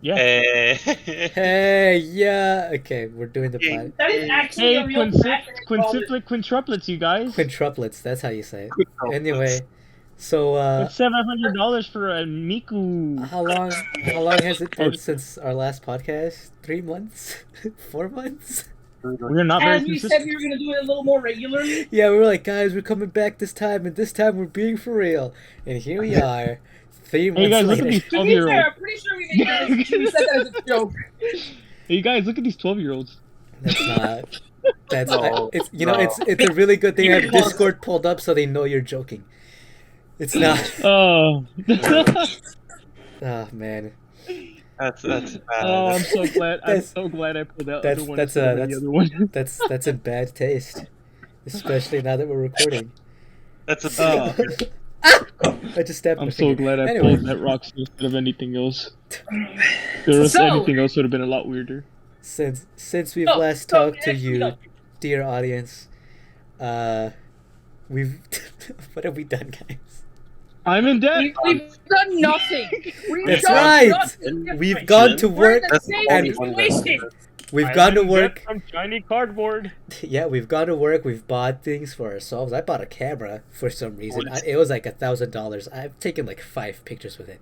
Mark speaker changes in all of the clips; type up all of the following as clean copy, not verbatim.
Speaker 1: Yeah.
Speaker 2: Hey, yeah. Okay, we're doing the pod.
Speaker 3: That is actually
Speaker 1: Hey,
Speaker 3: a real fact.
Speaker 1: quintuplets, you guys.
Speaker 2: Quintuplets, that's how you say it. Anyway, so
Speaker 1: It's $700 for a Miku.
Speaker 2: how long has it
Speaker 1: Oh,
Speaker 2: been since our last podcast? 3 months? 4 months?
Speaker 1: we're not very
Speaker 3: And you said
Speaker 1: consistent.
Speaker 3: we were going to do it a little more regularly.
Speaker 2: Yeah, we were like, guys, we're coming back this time, and this time we're being for real. And here we are, 3 months
Speaker 1: Hey guys, look at
Speaker 2: later.
Speaker 1: these
Speaker 3: To be
Speaker 1: 12-year-olds.
Speaker 3: fair, I'm pretty sure we said that as a joke.
Speaker 1: Hey guys, look at these 12-year-olds.
Speaker 2: That's not. That's
Speaker 4: No,
Speaker 2: it's
Speaker 4: no.
Speaker 2: it's a really good thing I have Discord pulled up so they know you're joking. It's not.
Speaker 1: Oh.
Speaker 2: Oh man.
Speaker 4: That's bad.
Speaker 1: Oh, I'm so glad. I'm
Speaker 2: That's-
Speaker 1: so glad I pulled out
Speaker 2: that's-
Speaker 1: other one
Speaker 2: that's,
Speaker 1: instead of
Speaker 2: that's-
Speaker 1: the other one.
Speaker 2: That's in bad taste, especially now that we're recording.
Speaker 4: That's a
Speaker 1: Oh.
Speaker 2: I just stabbed my
Speaker 1: I'm so
Speaker 2: finger.
Speaker 1: glad I
Speaker 2: Anyway.
Speaker 1: pulled that Roxy instead of anything else. There was
Speaker 3: So-
Speaker 1: anything else would have been a lot weirder.
Speaker 2: Since we've
Speaker 3: So-
Speaker 2: last
Speaker 3: so
Speaker 2: talked to
Speaker 3: actually,
Speaker 2: you,
Speaker 3: no.
Speaker 2: dear audience, we've what have we done, guys?
Speaker 1: I'm in debt.
Speaker 3: We've done nothing. We've
Speaker 2: That's
Speaker 3: done
Speaker 2: right.
Speaker 3: nothing
Speaker 2: We've
Speaker 3: different.
Speaker 2: gone to
Speaker 3: We're in
Speaker 2: work.
Speaker 3: the same
Speaker 2: and-
Speaker 3: situation.
Speaker 2: We've gone to work.
Speaker 1: From shiny cardboard.
Speaker 2: Yeah, we've gone to work. We've bought things for ourselves. I bought a camera for some reason. It was like $1,000. I've taken like 5 pictures with it.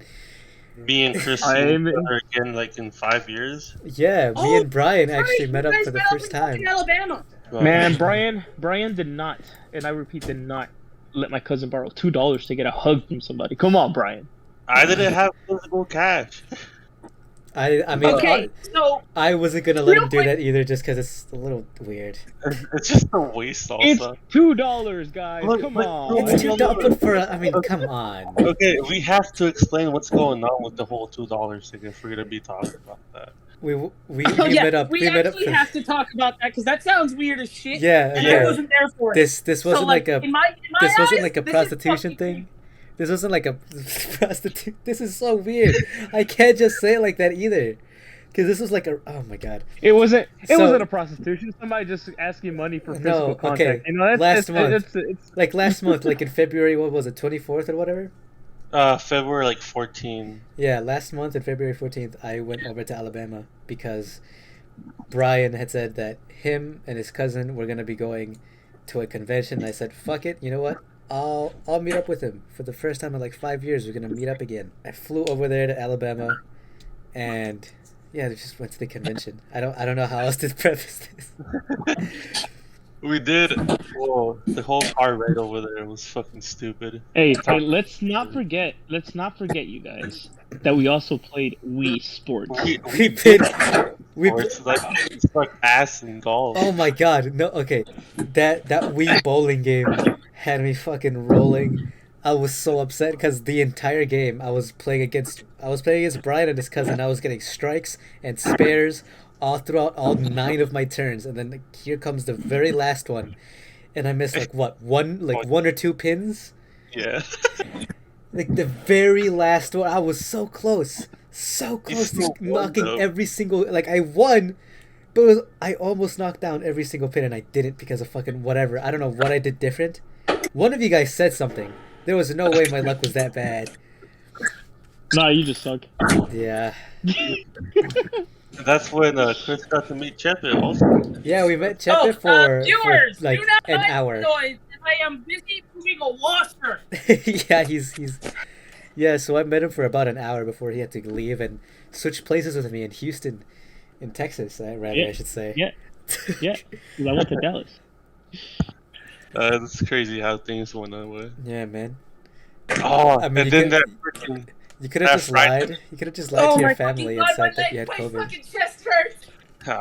Speaker 4: Me and Chris
Speaker 1: I'm-
Speaker 4: are again like in 5 years.
Speaker 2: Yeah, me
Speaker 3: Oh,
Speaker 2: and Brian
Speaker 3: Right,
Speaker 2: actually
Speaker 3: you
Speaker 2: met up
Speaker 3: guys
Speaker 2: for the
Speaker 3: met up
Speaker 2: first
Speaker 3: in
Speaker 2: time.
Speaker 3: fucking Alabama.
Speaker 4: Well,
Speaker 1: Man, Brian did not, and I repeat, did not let my cousin borrow $2 to get a hug from somebody. Come on, Brian.
Speaker 4: I didn't have physical cash.
Speaker 2: I mean,
Speaker 3: Okay, so
Speaker 2: I wasn't gonna let
Speaker 3: Real
Speaker 2: him do
Speaker 3: quick-
Speaker 2: that either, just because it's a little weird.
Speaker 4: It's just a waste,
Speaker 1: It's
Speaker 4: also.
Speaker 1: $2, guys.
Speaker 4: Look,
Speaker 1: Come
Speaker 4: but-
Speaker 1: on.
Speaker 2: It's $2 for. I mean, come on.
Speaker 4: Okay, we have to explain what's going on with the whole $2 thing if we're gonna be talking about that.
Speaker 2: We
Speaker 3: oh,
Speaker 2: met up.
Speaker 3: we
Speaker 2: met up.
Speaker 3: actually
Speaker 2: For,
Speaker 3: have to talk about that because that sounds weird as shit.
Speaker 2: yeah,
Speaker 3: and
Speaker 2: yeah.
Speaker 3: I wasn't there for it.
Speaker 2: This
Speaker 3: So,
Speaker 2: wasn't like a.
Speaker 3: in my
Speaker 2: This wasn't
Speaker 3: eyes,
Speaker 2: like a
Speaker 3: this is
Speaker 2: prostitution
Speaker 3: fucking-
Speaker 2: thing. This wasn't like a prostitute. This is so weird. I can't just say it like that either. Because this was like a. Oh my god.
Speaker 1: It wasn't
Speaker 2: So-
Speaker 1: a prostitution. Somebody just asking money for
Speaker 2: No,
Speaker 1: physical
Speaker 2: okay.
Speaker 1: contact. You know, that's,
Speaker 2: Last month.
Speaker 1: It's,
Speaker 2: Like last month, like in February, what was it, 24th or whatever?
Speaker 4: February like 14.
Speaker 2: Yeah, last month on February 14th, I went over to Alabama because Brian had said that him and his cousin were going to be going to a convention. I said, fuck it, you know what? I'll meet up with him. For the first time in like 5 years, we're going to meet up again. I flew over there to Alabama and yeah, they just went to the convention. I don't know how else to preface this.
Speaker 4: We did. Whoa, the whole car ride over there was fucking stupid.
Speaker 1: hey, let's not forget, you guys, that we also played Wii Sports.
Speaker 2: We played we
Speaker 4: Or it's like ass and golf.
Speaker 2: Oh my god, no, okay. That Wii bowling game had me fucking rolling. I was so upset because the entire game I was playing against Brian and his cousin. I was getting strikes and spares all throughout all 9 of my turns, and then like, here comes the very last one, and I missed like what, one or two pins?
Speaker 4: Yeah.
Speaker 2: Like the very last one, I was so close to
Speaker 4: still won,
Speaker 2: knocking
Speaker 4: though.
Speaker 2: every single. Like I won, but I almost knocked down every single pin, and I didn't because of fucking whatever. I don't know what I did different. One of you guys said something. There was no way my luck was that bad.
Speaker 1: Nah, you just suck.
Speaker 2: Yeah,
Speaker 4: That's when Chris got to meet Chepe also.
Speaker 2: yeah. We met Chepe for
Speaker 3: viewers,
Speaker 2: like
Speaker 3: do not
Speaker 2: an
Speaker 3: make
Speaker 2: hour.
Speaker 3: noise. I am busy moving a washer.
Speaker 2: Yeah, he's. Yeah, so I met him for about an hour before he had to leave and switch places with me in Houston, in Texas. Rather,
Speaker 1: Yeah,
Speaker 2: I should say.
Speaker 1: yeah. Yeah, 'cause I went to Dallas.
Speaker 4: It's crazy how things went that way.
Speaker 2: Yeah, man.
Speaker 4: Oh,
Speaker 2: I mean,
Speaker 4: and
Speaker 2: you
Speaker 4: then
Speaker 2: could-
Speaker 4: that freaking.
Speaker 2: You could have
Speaker 4: That's
Speaker 2: just
Speaker 4: right.
Speaker 2: lied. You could have just lied
Speaker 3: Oh
Speaker 2: to your
Speaker 3: my
Speaker 2: family
Speaker 3: fucking
Speaker 2: and
Speaker 3: god, my
Speaker 2: said that you
Speaker 3: leg,
Speaker 2: had
Speaker 3: my
Speaker 2: COVID.
Speaker 3: fucking chest hurts.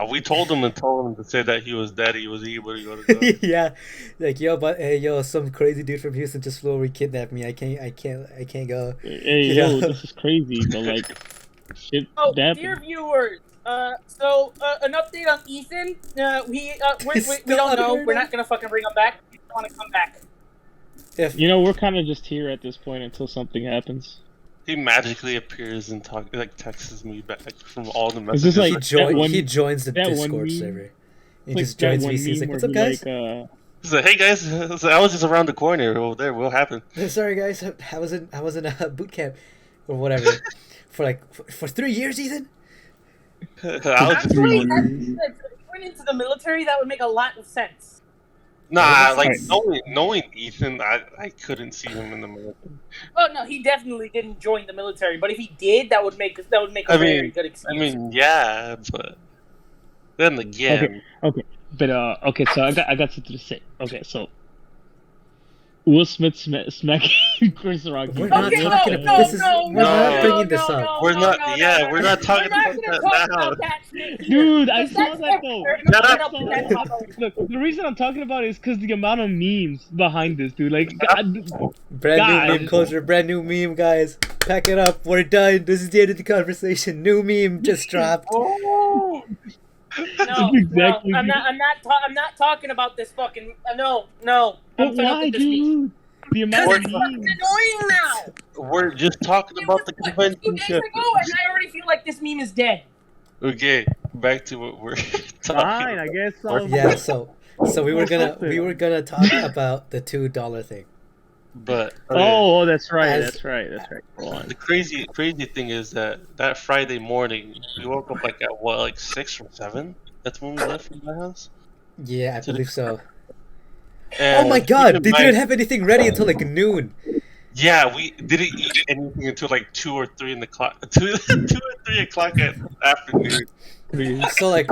Speaker 4: We told him and told him to say that he was dead. He was able to go to the.
Speaker 2: Yeah, like yo, some crazy dude from Houston just flew over, kidnapped me. I can't go.
Speaker 1: Hey,
Speaker 2: Yeah.
Speaker 1: yo, this is crazy, but like, shit
Speaker 3: Oh,
Speaker 1: happened.
Speaker 3: dear viewers. So an update on Ethan. We
Speaker 2: He's
Speaker 3: we
Speaker 2: still
Speaker 3: don't know.
Speaker 2: unheard
Speaker 3: We're
Speaker 2: of?
Speaker 3: not gonna fucking bring him back. We don't want to come back.
Speaker 2: If
Speaker 1: You know, we're kind of just here at this point until something happens.
Speaker 4: He magically appears and texts me back from all the
Speaker 1: Is this
Speaker 4: messages.
Speaker 1: like
Speaker 2: he
Speaker 1: that
Speaker 2: he joins the
Speaker 1: that one
Speaker 2: Discord
Speaker 1: meme?
Speaker 2: server. He
Speaker 1: Like
Speaker 2: just
Speaker 1: that
Speaker 2: joins
Speaker 1: one
Speaker 2: me. He's
Speaker 1: meme
Speaker 2: like,
Speaker 1: where
Speaker 2: "What's up,
Speaker 1: he,
Speaker 2: guys?
Speaker 1: like,
Speaker 4: He's like, hey guys, I was just around the corner over there. What happened?
Speaker 2: Sorry, guys. I was in boot camp. or whatever for 3 years, Ethan.
Speaker 4: I was
Speaker 3: Actually,
Speaker 1: Mm.
Speaker 3: if he went into the military, that would make a lot of sense.
Speaker 4: Nah, like
Speaker 1: Right.
Speaker 4: knowing Ethan, I couldn't see him in the military.
Speaker 3: Oh no, he definitely didn't join the military. But if he did, that would make a
Speaker 4: I
Speaker 3: very
Speaker 4: mean,
Speaker 3: good excuse.
Speaker 4: yeah, but then again,
Speaker 1: Okay, but okay. So I got something to say. Okay, so Will Smith smacking Chris Rock.
Speaker 2: We're not
Speaker 3: Okay,
Speaker 2: talking
Speaker 3: no,
Speaker 2: about
Speaker 3: no,
Speaker 2: this. Is
Speaker 3: no,
Speaker 2: we're
Speaker 3: no,
Speaker 2: not
Speaker 4: no,
Speaker 2: bringing this
Speaker 3: no,
Speaker 2: up.
Speaker 3: no,
Speaker 4: we're
Speaker 3: no,
Speaker 4: not.
Speaker 3: no,
Speaker 4: Yeah,
Speaker 3: no,
Speaker 4: we're
Speaker 3: no.
Speaker 4: not talking
Speaker 3: We're not
Speaker 4: about
Speaker 3: gonna
Speaker 4: that
Speaker 3: talk
Speaker 4: now.
Speaker 3: about that shit here.
Speaker 1: Dude, I
Speaker 3: Because
Speaker 1: saw
Speaker 3: that's
Speaker 1: that though.
Speaker 3: we're not
Speaker 4: Shut
Speaker 3: gonna
Speaker 4: up.
Speaker 3: put that topic.
Speaker 1: Look, the reason I'm talking about it is because the amount of memes behind this, dude. Like,
Speaker 2: Brand
Speaker 1: Guys.
Speaker 2: new meme culture. Brand new meme, guys. Pack it up. We're done. This is the end of the conversation. New meme just dropped.
Speaker 4: Oh,
Speaker 3: No,
Speaker 1: exactly-
Speaker 3: no, I'm not talking about this fucking. No.
Speaker 1: but
Speaker 3: I'm fed up
Speaker 1: why,
Speaker 3: with this meme.
Speaker 1: dude? The amount
Speaker 3: Because
Speaker 1: of
Speaker 3: it's fucking
Speaker 1: memes.
Speaker 3: annoying now.
Speaker 4: we're just talking
Speaker 3: It was
Speaker 4: about the
Speaker 3: like 2
Speaker 4: convention.
Speaker 3: days
Speaker 4: shit.
Speaker 3: ago, and I already feel like this meme is dead.
Speaker 4: Okay, back to what we're talking
Speaker 1: Fine, I
Speaker 4: about.
Speaker 1: guess so.
Speaker 2: Yeah. So we were
Speaker 1: Or
Speaker 2: gonna
Speaker 1: something.
Speaker 2: talk about the $2 thing.
Speaker 4: But okay,
Speaker 1: Oh, that's right.
Speaker 2: As-
Speaker 1: That's right. Go on.
Speaker 4: the crazy thing is that Friday morning we woke up like at what, like 6 or 7? That's when we left from my house.
Speaker 2: Yeah, I
Speaker 4: So
Speaker 2: believe so.
Speaker 4: And
Speaker 2: Oh my
Speaker 4: keep
Speaker 2: God!
Speaker 4: in
Speaker 2: They
Speaker 4: mind-
Speaker 2: didn't have anything ready until like noon.
Speaker 4: Yeah, we didn't eat anything until like 2 or 3 in the clock. 2 or 3 o'clock at afternoon.
Speaker 2: So like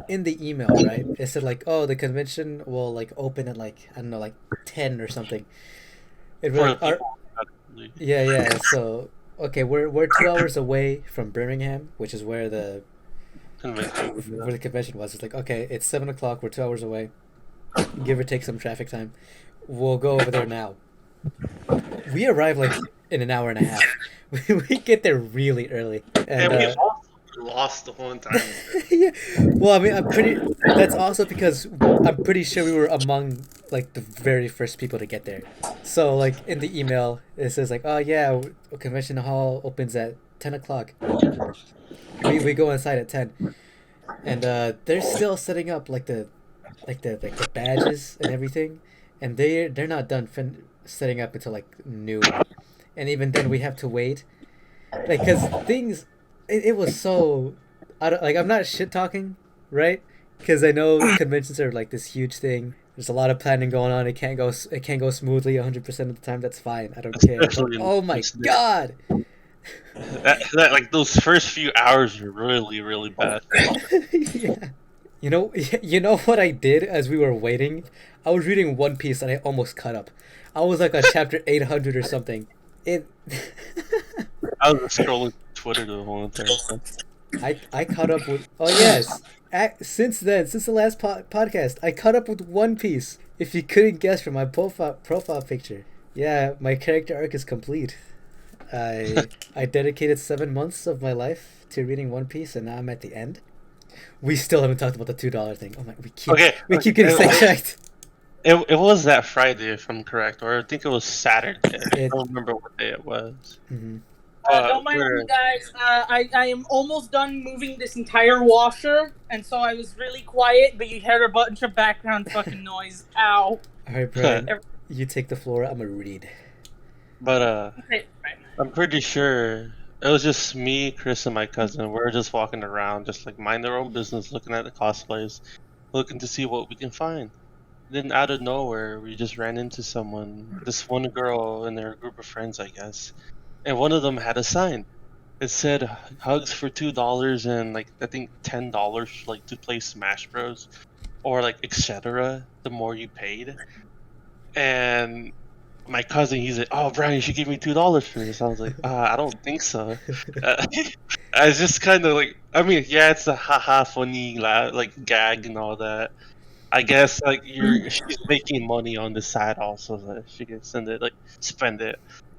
Speaker 2: in the email, right? It said like, oh, the convention will like open at like, I don't know, like 10 or something. It
Speaker 4: For
Speaker 2: was
Speaker 4: the
Speaker 2: like,
Speaker 4: people actually.
Speaker 2: yeah. So okay, we're 2 hours away from Birmingham, which is where the convention was. It's like, okay, it's 7 o'clock. We're 2 hours away, give or take some traffic time. We'll go over there now. We arrive like in an hour and a half. We get there really early,
Speaker 4: And
Speaker 2: and
Speaker 4: we also lost the whole time.
Speaker 2: yeah. Well, I mean, that's also because I'm pretty sure we were among like the very first people to get there. So like in the email, it says like, oh yeah, convention hall opens at 10 o'clock. We go inside at 10, and they're still setting up like the badges and everything, and they're not done setting up until like noon, and even then we have to wait, like because things. It was so, I'm not shit talking, right? Because I know conventions are like this huge thing. There's a lot of planning going on. It can't go smoothly 100% of the time. That's fine. I don't care.
Speaker 4: Especially in
Speaker 2: Oh my
Speaker 4: this day.
Speaker 2: God!
Speaker 4: That like those first few hours were really bad.
Speaker 2: Yeah. You know what I did as we were waiting? I was reading One Piece and I almost caught up. I was like on chapter 800 or something. It.
Speaker 4: I was scrolling Twitter the whole entire time.
Speaker 2: I caught up with. Oh yes, since the last podcast, I caught up with One Piece. If you couldn't guess from my profile picture, yeah, my character arc is complete. I dedicated 7 months of my life to reading One Piece, and now I'm at the end. We still haven't talked about the $2 thing. Oh my, we keep getting sidetracked.
Speaker 4: It was that Friday, if I'm correct, or I think it was Saturday. I
Speaker 2: It-
Speaker 4: don't remember what day it was.
Speaker 2: Mm-hmm.
Speaker 3: Don't mind me, guys. I am almost done moving this entire washer, and so I was really quiet, but you heard a bunch of background fucking noise. Ow.
Speaker 2: All right, Brian, you take the floor. I'm gonna read.
Speaker 4: But
Speaker 3: Okay, right.
Speaker 4: I'm pretty sure it was just me, Chris, and my cousin. We were just walking around, just like mind our own business, looking at the cosplays, looking to see what we can find. Then out of nowhere, we just ran into someone, this one girl and their group of friends, I guess. And one of them had a sign. It said hugs for $2 and like I think $10 like to play Smash Bros. Or like etc. The more you paid. And my cousin, he's like, "Oh, Brian, you should give me $2 for this." I was like, "I don't think so." I was just kind of like, I mean, yeah, it's a haha funny like gag and all that. I guess like she's making money on the side also, so she can spend it.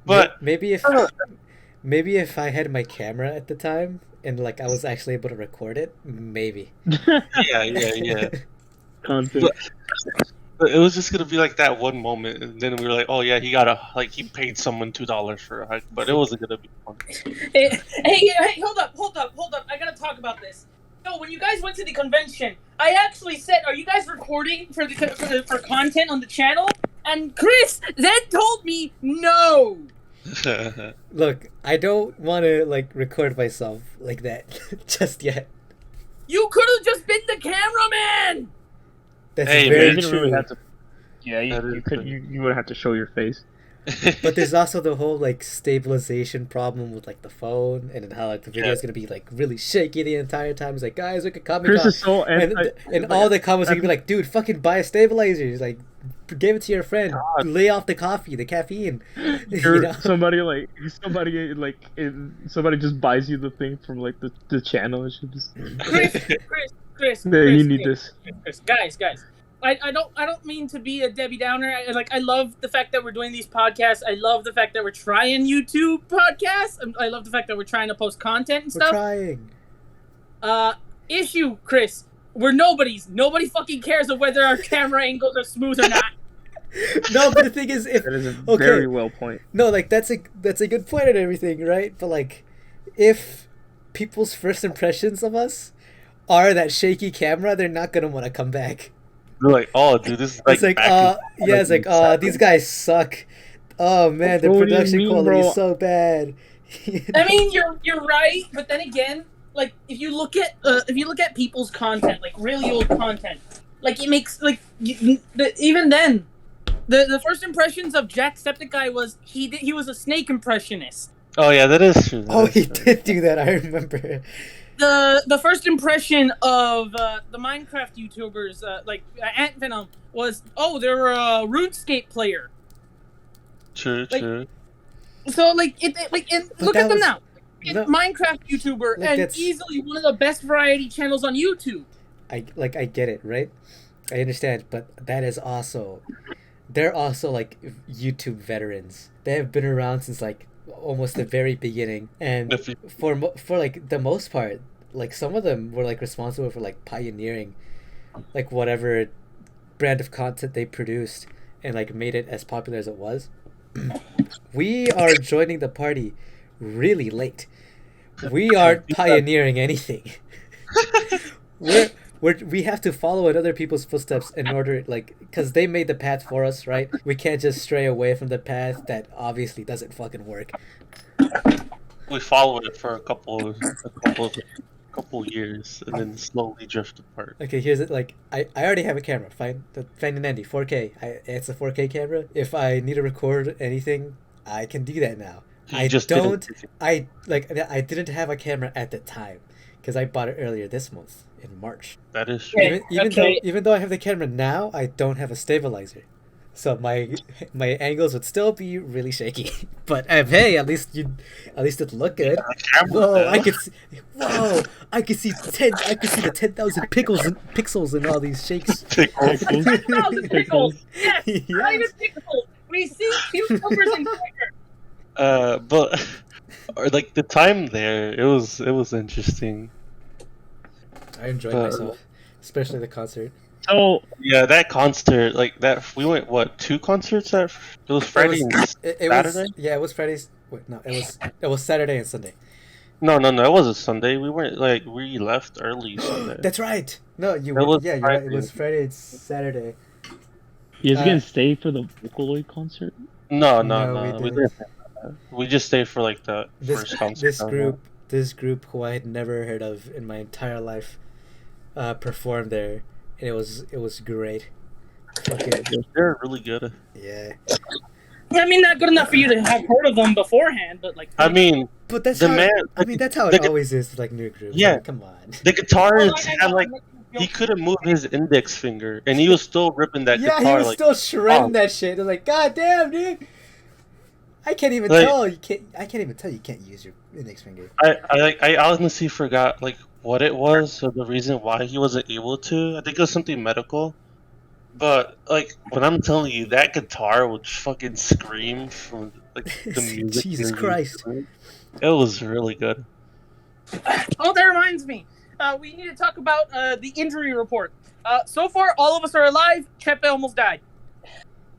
Speaker 4: But
Speaker 2: maybe if I had my camera at the time and like I was actually able to record it, maybe.
Speaker 4: yeah.
Speaker 1: Content.
Speaker 4: But it was just gonna be like that one moment, and then we were like, "Oh yeah, he paid someone $2 for a hug," but it wasn't gonna be fun.
Speaker 3: Hey, hold up. I gotta talk about this. So when you guys went to the convention, I actually said, "Are you guys recording for content on the channel?" And Chris then told me no.
Speaker 2: Look, I don't want to like record myself like that just yet.
Speaker 3: You could have just been the cameraman.
Speaker 2: That's
Speaker 4: Hey,
Speaker 2: very
Speaker 4: man.
Speaker 1: You didn't
Speaker 2: true.
Speaker 1: really have to. Yeah,
Speaker 4: That
Speaker 1: you
Speaker 4: is
Speaker 1: could.
Speaker 4: true.
Speaker 1: You wouldn't have to show your face.
Speaker 2: But there's also the whole like stabilization problem with like the phone, and then how like the video's gonna be like really shaky the entire time. It's like, guys, look at Comic
Speaker 1: Chris
Speaker 2: Con.
Speaker 1: is so
Speaker 2: And all the comments are gonna be like, dude, fucking buy a stabilizer. He's like, give it to your friend.
Speaker 4: God.
Speaker 2: Lay off the coffee, the caffeine.
Speaker 1: somebody somebody just buys you the thing from like the channel and should just.
Speaker 3: Chris,
Speaker 1: Yeah, you need this.
Speaker 3: Guys. I don't mean to be a Debbie Downer. I love the fact that we're doing these podcasts. I love the fact that we're trying YouTube podcasts. I love the fact that we're trying to post content and
Speaker 2: We're
Speaker 3: stuff.
Speaker 2: trying.
Speaker 3: Issue, Chris. We're nobodies. Nobody fucking cares of whether our camera angles are smooth or not.
Speaker 2: No, but the thing is, if
Speaker 1: That is a
Speaker 2: okay,
Speaker 1: very well point.
Speaker 2: no, like that's a good point and everything, right? But like, if people's first impressions of us are that shaky camera, they're not gonna want to come back.
Speaker 4: They're like, oh, dude, this is like.
Speaker 2: It's like,
Speaker 4: back in-
Speaker 2: yeah, it's like, these guys suck. Oh man, the
Speaker 1: What do you
Speaker 2: production
Speaker 1: mean,
Speaker 2: quality
Speaker 1: bro?
Speaker 2: is so bad.
Speaker 3: I mean, you're right, but then again, like if you look at people's content, like really old content, like it makes like even then, the first impressions of Jacksepticeye was he was a snake impressionist.
Speaker 4: Oh yeah, that is true.
Speaker 2: Oh, he did do that. I remember.
Speaker 3: The first impression of the Minecraft YouTubers, like Ant Venom, was they're a RuneScape player.
Speaker 4: True.
Speaker 3: So look at them now. It's
Speaker 2: no-
Speaker 3: Minecraft YouTuber
Speaker 2: Like,
Speaker 3: and
Speaker 2: that's-
Speaker 3: easily one of the best variety channels on YouTube.
Speaker 2: I get it, right? I understand, but they're also like YouTube veterans. They have been around since like almost the very beginning, and
Speaker 4: If you-
Speaker 2: for like the most part, like some of them were like responsible for like pioneering like whatever brand of content they produced and like made it as popular as it was. We are joining the party really late. We aren't pioneering anything. We have to follow in other people's footsteps in order, like, because they made the path for us, right? We can't just stray away from the path that obviously doesn't fucking work.
Speaker 4: We followed it for a couple years, and then slowly drift apart.
Speaker 2: Okay, here's it. Like, I already have a camera. Fine and dandy. 4K. It's a 4K camera. If I need to record anything, I can do that now. I didn't have a camera at the time because I bought it earlier this month in March.
Speaker 4: That is true.
Speaker 3: Okay.
Speaker 2: Even though I have the camera now, I don't have a stabilizer, so my angles would still be really shaky. But hey, at least it look good. Whoa, I could see the 10,000 pixels in all these shakes.
Speaker 3: 10,000 pickles. Yes,
Speaker 2: Yes.
Speaker 3: not even pickles. We see cucumbers and quicker.
Speaker 4: But or like the time there, it was interesting.
Speaker 2: I enjoyed myself, especially the concert.
Speaker 1: So
Speaker 4: Yeah, that concert, like that, we went 2 concerts. That it was Friday and
Speaker 2: It
Speaker 4: Saturday.
Speaker 2: it was Fridays. Wait, no, it was Saturday and Sunday.
Speaker 4: No, it wasn't Sunday. We weren't like we left early Sunday.
Speaker 2: That's right. No,
Speaker 4: That was
Speaker 2: you're right. It
Speaker 4: Friday.
Speaker 2: was Friday and Saturday.
Speaker 1: you guys
Speaker 2: Uh,
Speaker 1: gonna stay for the Vocaloid concert?
Speaker 4: No,
Speaker 2: No, we
Speaker 4: we
Speaker 2: didn't.
Speaker 4: didn't. We just stayed for like the first concert.
Speaker 2: This group who I had never heard of in my entire life, performed there, and it was great. Fucking
Speaker 4: They're really good.
Speaker 2: yeah.
Speaker 3: I mean, not good enough for you to have heard of them beforehand, but like.
Speaker 4: I mean,
Speaker 2: But that's
Speaker 4: The
Speaker 2: how
Speaker 4: man-
Speaker 2: that's how it
Speaker 4: the-
Speaker 2: always is with like new groups.
Speaker 4: Yeah.
Speaker 2: Like, come on.
Speaker 4: the guitarist
Speaker 3: I
Speaker 4: had
Speaker 3: know,
Speaker 4: like he couldn't move his index finger, and he was still ripping that
Speaker 2: Yeah,
Speaker 4: guitar.
Speaker 2: he was
Speaker 4: Like,
Speaker 2: still shredding
Speaker 4: oh.
Speaker 2: that shit. They're like, God damn, dude. I can't even
Speaker 4: Like-
Speaker 2: tell. I can't even tell you can't use your index finger.
Speaker 4: I honestly forgot like what it was or the reason why he wasn't able to. I think it was something medical. But like when I'm telling you, that guitar would fucking scream from like the music.
Speaker 2: Jesus
Speaker 4: he was
Speaker 2: Christ.
Speaker 4: doing. It was really good.
Speaker 3: Oh, that reminds me. We need to talk about the injury report. So far, all of us are alive. Chepe almost died.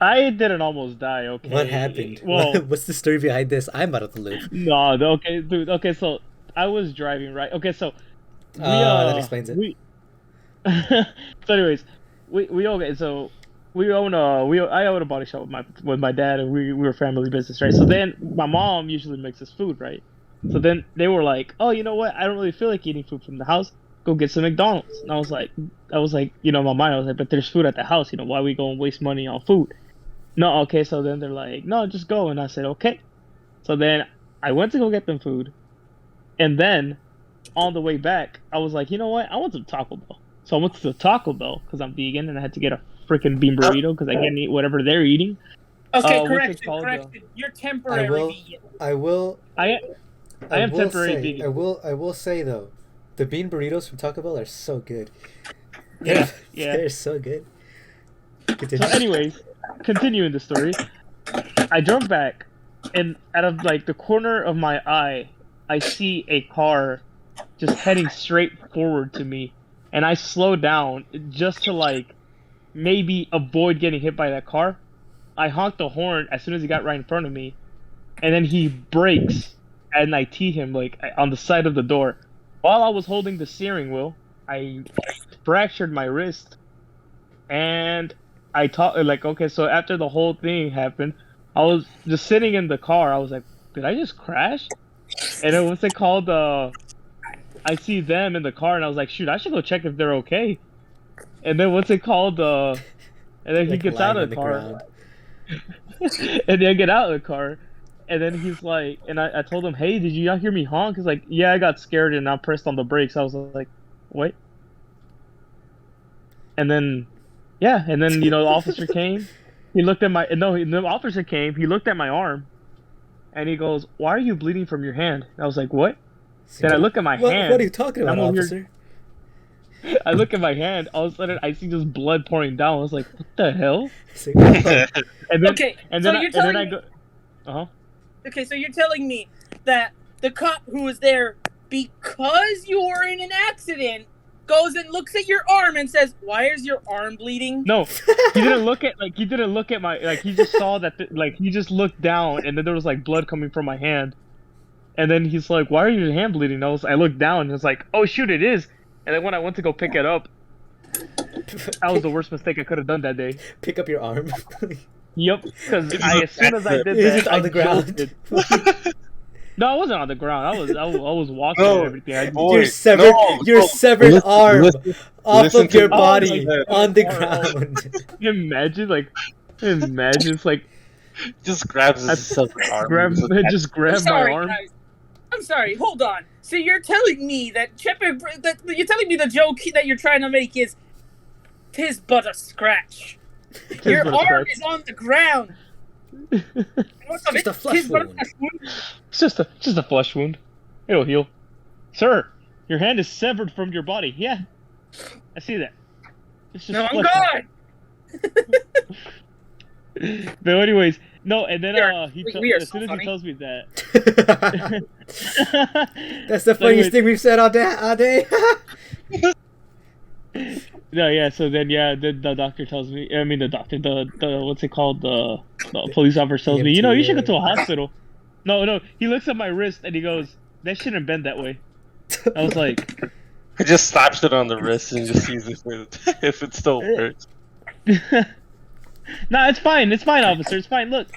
Speaker 1: I didn't almost die. Okay.
Speaker 2: What happened?
Speaker 1: Well,
Speaker 2: What's the story behind this? I'm out of the loop.
Speaker 1: no. Okay, dude. Okay, so I was driving, right? Okay, so
Speaker 2: That explains it.
Speaker 1: So, anyways, we okay. So I own a body shop with my dad, and we were family business, right? So then my mom usually makes us food, right? So then they were like, oh, you know what? I don't really feel like eating food from the house. Go get some McDonald's. And I was like, you know, in my mind, I was like, but there's food at the house. You know, why we go and waste money on food? No, okay. So then they're like, no, just go. And I said, okay. So then I went to go get them food, and then on the way back, I was like, you know what? I want some Taco Bell. So I went to the Taco Bell because I'm vegan, and I had to get a freaking bean burrito because I can't eat whatever they're eating.
Speaker 3: Okay, correction. You're temporary vegan.
Speaker 2: I
Speaker 1: am
Speaker 2: will
Speaker 1: temporary
Speaker 2: say,
Speaker 1: vegan.
Speaker 2: I will say though, the bean burritos from Taco Bell are so good.
Speaker 1: Yeah.
Speaker 2: They're so good. Continue.
Speaker 1: So, anyways, continuing the story, I drove back, and out of like the corner of my eye, I see a car just heading straight forward to me, and I slow down just to like maybe avoid getting hit by that car. I honked the horn as soon as he got right in front of me, and then he brakes, and I tee him like on the side of the door. While I was holding the steering wheel, I fractured my wrist, and I thought like, okay, so after the whole thing happened, I was just sitting in the car. I was like, did I just crash? And then what's it called? I see them in the car, and I was like, shoot, I should go check if they're okay. And then what's it called? And then he
Speaker 2: Like
Speaker 1: gets out of the car. And then I get out of the car, and then he's like, and I told him, hey, did you not hear me honk? He's like, yeah, I got scared and I pressed on the brakes. I was like, what? And then, yeah, and then, you know, the officer came. He looked at my, the officer came, he looked at my arm, and he goes, why are you bleeding from your hand? And I was like, what? Then I look at my hand.
Speaker 2: What are you talking about, officer?
Speaker 1: I look at my hand, all of a sudden I see just blood pouring down. I was like, what the hell? And then,
Speaker 3: Okay,
Speaker 1: and
Speaker 3: so
Speaker 1: then,
Speaker 3: you're
Speaker 1: and
Speaker 3: telling
Speaker 1: then I
Speaker 3: me...
Speaker 1: go, uh-huh.
Speaker 3: Okay, so you're telling me that the cop who was there because you were in an accident goes and looks at your arm and says, why is your arm bleeding?
Speaker 1: No, he didn't look at my, like, he just saw that, like, he just looked down, and then there was, like, blood coming from my hand. And then he's like, why are your hand bleeding? I looked down, and it's like, oh, shoot, it is. And then when I went to go pick it up, that was the worst mistake I could have done that day.
Speaker 2: Pick up your arm.
Speaker 1: Yep, because as soon as I did
Speaker 2: Is
Speaker 1: that,
Speaker 2: it on the ground?
Speaker 1: jolted. No, I wasn't on the ground. I was walking and everything.
Speaker 2: Your severed arm off of your body on the
Speaker 1: ground.
Speaker 2: ground.
Speaker 1: Imagine it's like
Speaker 4: just grabs his severed arm.
Speaker 1: Just grab my arm.
Speaker 3: Guys. I'm sorry. Hold on. So you're telling me that you're telling me the joke that you're trying to make is, "'Tis but a scratch." Your arm is on the ground.
Speaker 2: It's just a flesh wound.
Speaker 1: It's just a flesh wound. It'll heal. Sir, your hand is severed from your body. Yeah, I see that. It's just
Speaker 3: no, I'm gone.
Speaker 1: But anyways, no, and then as soon as he tells me that,
Speaker 2: that's the funniest thing we've said all day.
Speaker 1: No, yeah. So then, the doctor tells me. I mean, the what's it called? The police officer tells me, you know, you should go to a hospital. No. He looks at my wrist and he goes, "That shouldn't bend that way." I was like,
Speaker 4: he just slaps it on the wrist and just sees if it still hurts.
Speaker 1: No, it's fine. It's fine, officer. It's fine. Look.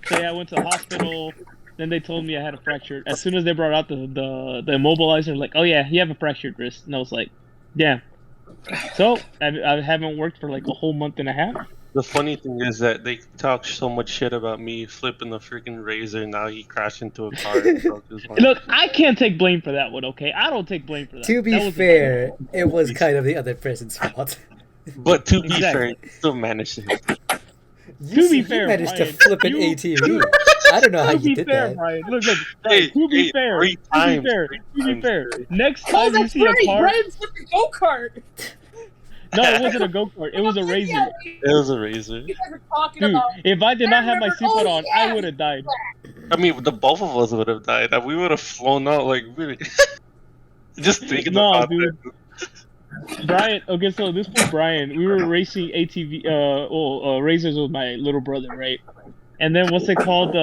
Speaker 1: So yeah, I went to the hospital. Then they told me I had a fractured. As soon as they brought out the immobilizer, like, oh yeah, you have a fractured wrist. And I was like, damn. So I haven't worked for like a whole month and a half.
Speaker 4: The funny thing is that they talk so much shit about me flipping the freaking razor. Now he crashed into a car and broke his arm.
Speaker 1: Look, I can't take blame for that one. Okay, I don't take blame for that.
Speaker 2: To be fair, it was kind of the other person's fault.
Speaker 4: But to be fair, you still managed to hit.
Speaker 2: You managed to flip an ATV. I don't know how you did that.
Speaker 1: Brian. Look, Brian, to be fair. Next time you see a car,
Speaker 3: Brian flipped a go-kart.
Speaker 1: No, it wasn't a go-kart. It was a razor.
Speaker 4: It was a razor.
Speaker 3: You guys are talking
Speaker 1: Dude,
Speaker 3: about.
Speaker 1: if I did not have my seatbelt on, I would have died.
Speaker 4: I mean, the both of us would have died. We would have flown out like really. Just thinking about
Speaker 1: dude.
Speaker 4: it.
Speaker 1: Brian, okay, so this was Brian. We were racing ATV, razors with my little brother, right? And then what's it called?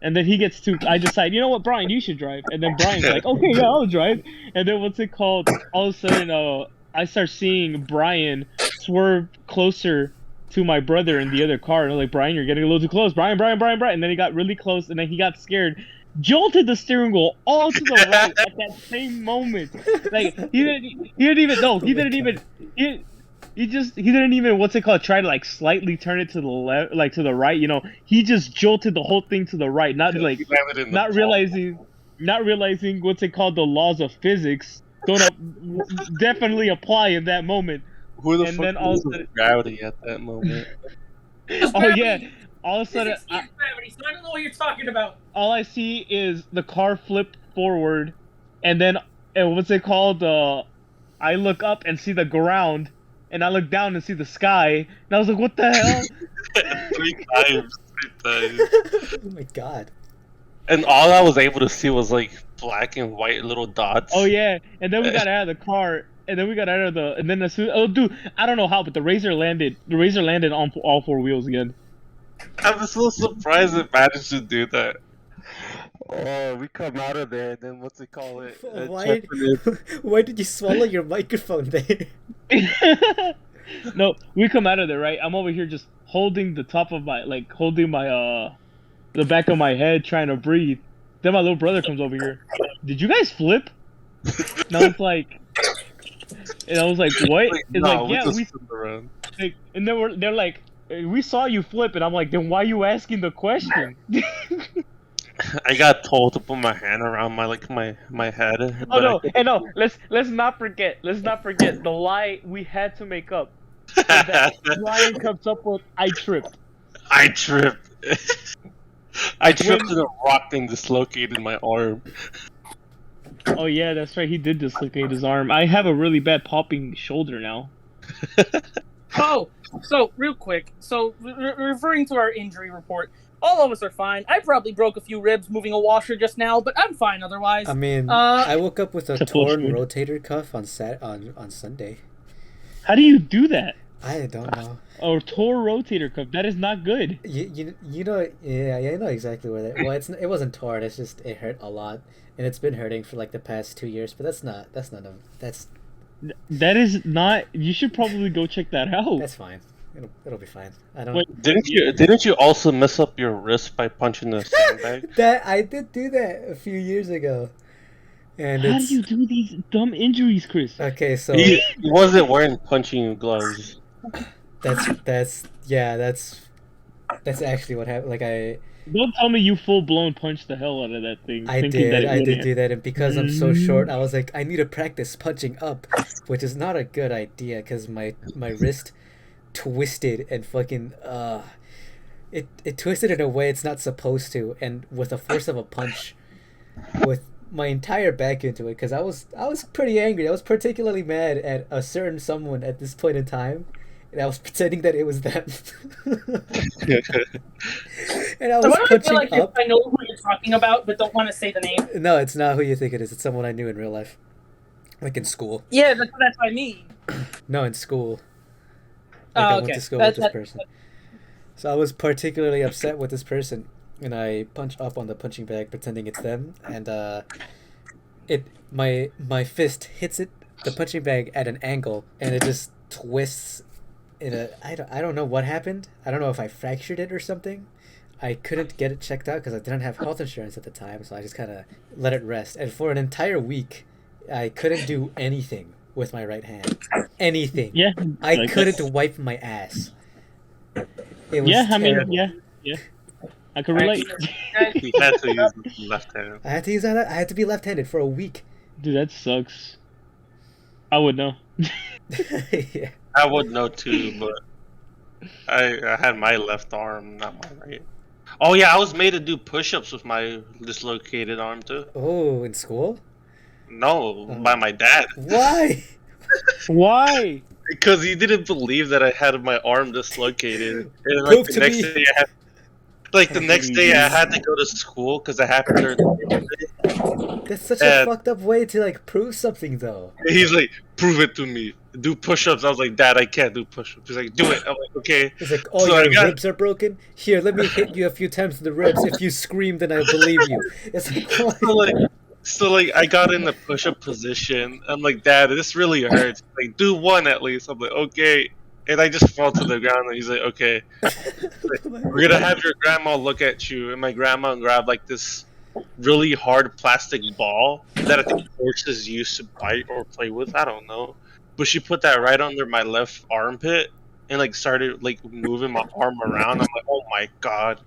Speaker 1: And then he gets to. I decide, you know what, Brian, you should drive. And then Brian's like, okay, yeah, I'll drive. And then what's it called? All of a sudden, I start seeing Brian swerve closer to my brother in the other car, and I'm like, Brian, you're getting a little too close. Brian. And then he got really close, and then he got scared, jolted the steering wheel all to the right at that same moment. Like he didn't even no, he didn't even he didn't even what's it called, try to like slightly turn it to the left, like to the right, you know. He just jolted the whole thing to the right, not like not realizing what's it called, the laws of physics definitely apply in that moment.
Speaker 4: Who the
Speaker 1: And
Speaker 4: fuck
Speaker 1: then all
Speaker 4: was
Speaker 1: of a sudden,
Speaker 4: gravity at that moment?
Speaker 1: oh yeah, all of a sudden,
Speaker 3: Physics is gravity, so I don't know what you're talking about.
Speaker 1: all I see is the car flip forward, and then what's it called? I look up and see the ground, and I look down and see the sky, and I was like, "What the hell?"
Speaker 4: 3 times.
Speaker 2: Oh my god.
Speaker 4: And all I was able to see was like black and white little dots.
Speaker 1: Oh yeah, and then we got out of the car, and then as soon, oh dude, I don't know how, but the Razor landed on all 4 wheels again.
Speaker 4: I'm so surprised it managed to do that. Oh, we come out of there, and then what's it called?
Speaker 2: Why did you swallow your microphone there?
Speaker 1: No, we come out of there, right? I'm over here just holding the top of my, the back of my head, trying to breathe. Then my little brother comes over here. Did you guys flip? And I was like, what?
Speaker 4: Like,
Speaker 1: It's
Speaker 4: no,
Speaker 1: like, yeah,
Speaker 4: just
Speaker 1: we.
Speaker 4: flipped around.
Speaker 1: Like, and then they're like, we saw you flip, and I'm like, then why are you asking the question?
Speaker 4: I got told to put my hand around my head.
Speaker 1: Oh
Speaker 4: but
Speaker 1: no, and no, let's not forget the lie we had to make up. So that Ryan comes up with, I tripped.
Speaker 4: I tripped. I tripped and a rock thing dislocated my arm.
Speaker 1: Oh yeah, that's right. He did dislocate his arm. I have a really bad popping shoulder now.
Speaker 3: Oh, so real quick. So referring to our injury report, all of us are fine. I probably broke a few ribs moving a washer just now, but I'm fine otherwise.
Speaker 2: I mean, I woke up with a torn rotator cuff on Sunday.
Speaker 1: How do you do that?
Speaker 2: I don't know.
Speaker 1: Or tore rotator cuff. That is not good.
Speaker 2: You know, yeah, I know exactly where that. Well, it wasn't torn. It's just it hurt a lot, and it's been hurting for like the past 2 years. But
Speaker 1: that is not. You should probably go check that out.
Speaker 2: That's fine. It'll be fine. I don't.
Speaker 1: Wait,
Speaker 4: Didn't you also mess up your wrist by punching the sandbag?
Speaker 2: That I did do that a few years ago. And
Speaker 1: how do you do these dumb injuries, Chris?
Speaker 2: Okay, so
Speaker 4: He wasn't wearing punching gloves.
Speaker 2: that's actually what happened. Like
Speaker 1: Don't tell me you full blown punched the hell out of that thing.
Speaker 2: I did do that, and because I'm so short, I was like, I need to practice punching up, which is not a good idea because my wrist twisted and fucking it twisted in a way it's not supposed to, and with the force of a punch, with my entire back into it, because I was pretty angry. I was particularly mad at a certain someone at this point in time. And I was pretending that it was them. And I was punching up.
Speaker 3: I know who you're talking about, but don't want to say the name.
Speaker 2: No, it's not who you think it is. It's someone I knew in real life. Like in school.
Speaker 3: Yeah, that's what I mean.
Speaker 2: No, in school. Like I went to school with this person. So I was particularly upset with this person. And I punch up on the punching bag pretending it's them. And my fist hits the punching bag at an angle. And it just twists. I don't know what happened. I don't know if I fractured it or something. I couldn't get it checked out because I didn't have health insurance at the time, so I just kind of let it rest. And for an entire week, I couldn't do anything with my right hand. Anything.
Speaker 1: Yeah.
Speaker 2: I couldn't wipe my ass. It was terrible.
Speaker 1: Yeah. I can relate.
Speaker 4: He had to use the left hand.
Speaker 2: I had to be left-handed for a week.
Speaker 1: Dude, that sucks. I would know.
Speaker 2: Yeah.
Speaker 4: I would know too, but I had my left arm, not my right. Oh yeah, I was made to do push-ups with my dislocated arm too.
Speaker 2: Oh, in school?
Speaker 4: No, by my dad.
Speaker 2: Why?
Speaker 1: Why?
Speaker 4: Because he didn't believe that I had my arm dislocated. And
Speaker 2: Prove to me.
Speaker 4: The next day I had to go to school because I happened to.
Speaker 2: That's such a fucked up way to like prove something, though.
Speaker 4: He's like, "Prove it to me. Do push-ups." I was like, "Dad, I can't do push-ups." He's like, "Do it." I'm like, "Okay."
Speaker 2: He's like, "Oh, so your ribs are broken. Here, let me hit you a few times in the ribs. If you scream, then I believe you." It's like, what?
Speaker 4: So I got in the push-up position. I'm like, "Dad, this really hurts. Like, do one at least." I'm like, "Okay." And I just fall to the ground, and he's like, "Okay, we're gonna have your grandma look at you." And my grandma grabbed like this really hard plastic ball that I think horses used to bite or play with. I don't know, but she put that right under my left armpit and like started like moving my arm around. I'm like, "Oh my god,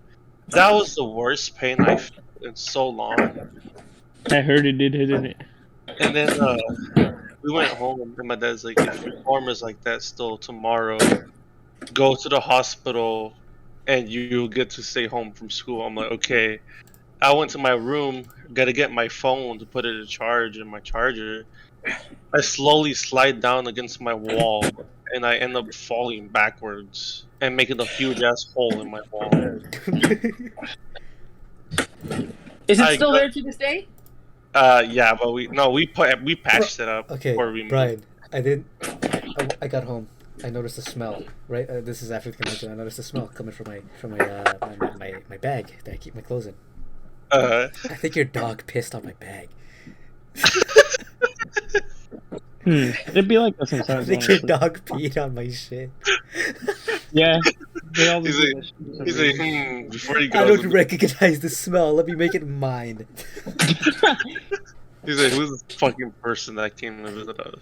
Speaker 4: that was the worst pain I felt in so long."
Speaker 1: I heard it did, didn't it?
Speaker 4: And then we went home, and my dad's like, "If your arm is like that still tomorrow, go to the hospital, and you'll get to stay home from school." I'm like, "Okay." I went to my room, got to get my phone to put it to charge in my charger. I slowly slide down against my wall, and I end up falling backwards and making a huge ass hole in my wall.
Speaker 3: Is it
Speaker 4: I
Speaker 3: still
Speaker 4: got-
Speaker 3: there to this day?
Speaker 4: Yeah, but we patched it up
Speaker 2: Okay,
Speaker 4: before we moved.
Speaker 2: Brian, I got home. I noticed a smell. Right, this is after the convention. I noticed a smell coming from my bag that I keep my clothes in. I think your dog pissed on my bag.
Speaker 1: It'd be like that
Speaker 2: I
Speaker 1: sometimes.
Speaker 2: think your
Speaker 1: honestly.
Speaker 2: dog peed on my shit.
Speaker 1: Yeah. They always
Speaker 4: He's
Speaker 1: do
Speaker 4: like-
Speaker 1: that shit for
Speaker 4: He's
Speaker 1: some
Speaker 4: like,
Speaker 1: reason.
Speaker 4: before he
Speaker 2: I
Speaker 4: goes,
Speaker 2: don't recognize the smell. Let me make it mine.
Speaker 4: he's like, "Who's this fucking person that came to visit us?"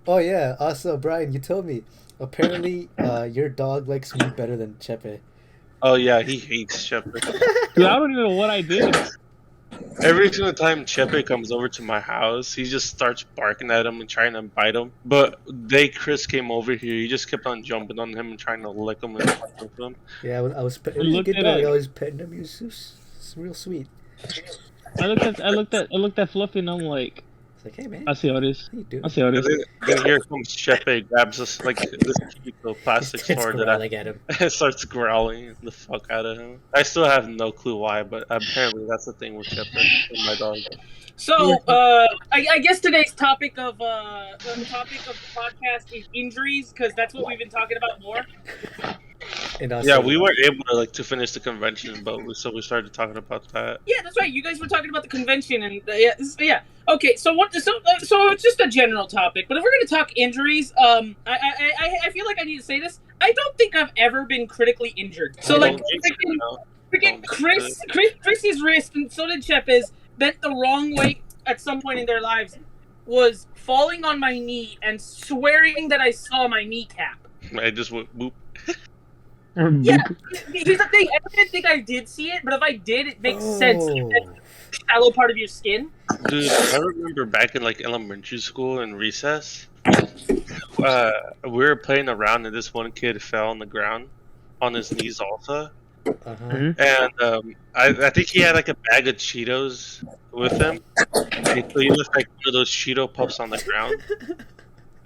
Speaker 2: Oh yeah. Also, Brian, you told me apparently your dog likes me better than Chepe.
Speaker 4: Oh yeah, he hates Shepard.
Speaker 1: Dude, I don't even know what I did.
Speaker 4: Every single time Chepe comes over to my house, he just starts barking at him and trying to bite him. But day Chris came over here, he just kept on jumping on him and trying to lick him and fuck with him.
Speaker 2: Yeah, I was it was a
Speaker 1: Look
Speaker 2: good
Speaker 1: at
Speaker 2: dog.
Speaker 1: it.
Speaker 2: I was petting him. He was so real sweet.
Speaker 1: I looked at Fluffy and I'm like,
Speaker 2: It's like, hey man,
Speaker 1: I see how it is.
Speaker 2: how you doing?
Speaker 1: I see how it
Speaker 4: And
Speaker 1: is.
Speaker 4: then here comes Chepe, grabs us like this cute little plastic
Speaker 2: It's
Speaker 4: sword that
Speaker 2: growling at him.
Speaker 4: and starts growling the fuck out of him. I still have no clue why, but apparently that's the thing with Chepe and my dog.
Speaker 3: So, I guess today's topic of the podcast is injuries, because that's what we've been talking about more.
Speaker 2: And also,
Speaker 4: Yeah, we weren't able to finish the convention, but so we started talking about that.
Speaker 3: Yeah, that's right. You guys were talking about the convention, and yeah. Okay, so what? So it's just a general topic. But if we're gonna talk injuries, I feel like I need to say this. I don't think I've ever been critically injured. So like, freaking Chris's wrist, and so did Chepe's, bent the wrong way at some point in their lives, was falling on my knee and swearing that I saw my kneecap.
Speaker 4: I just went boop.
Speaker 3: Yeah, here's the thing. I didn't think I did see it, but if I did, it makes sense.
Speaker 2: Oh.
Speaker 3: Shallow part of your skin.
Speaker 4: Dude, I remember back in like elementary school in recess, we were playing around and this one kid fell on the ground on his knees also.
Speaker 2: Uh-huh.
Speaker 4: And I think he had like a bag of Cheetos with him. And so he left like one of those Cheeto puffs on the ground.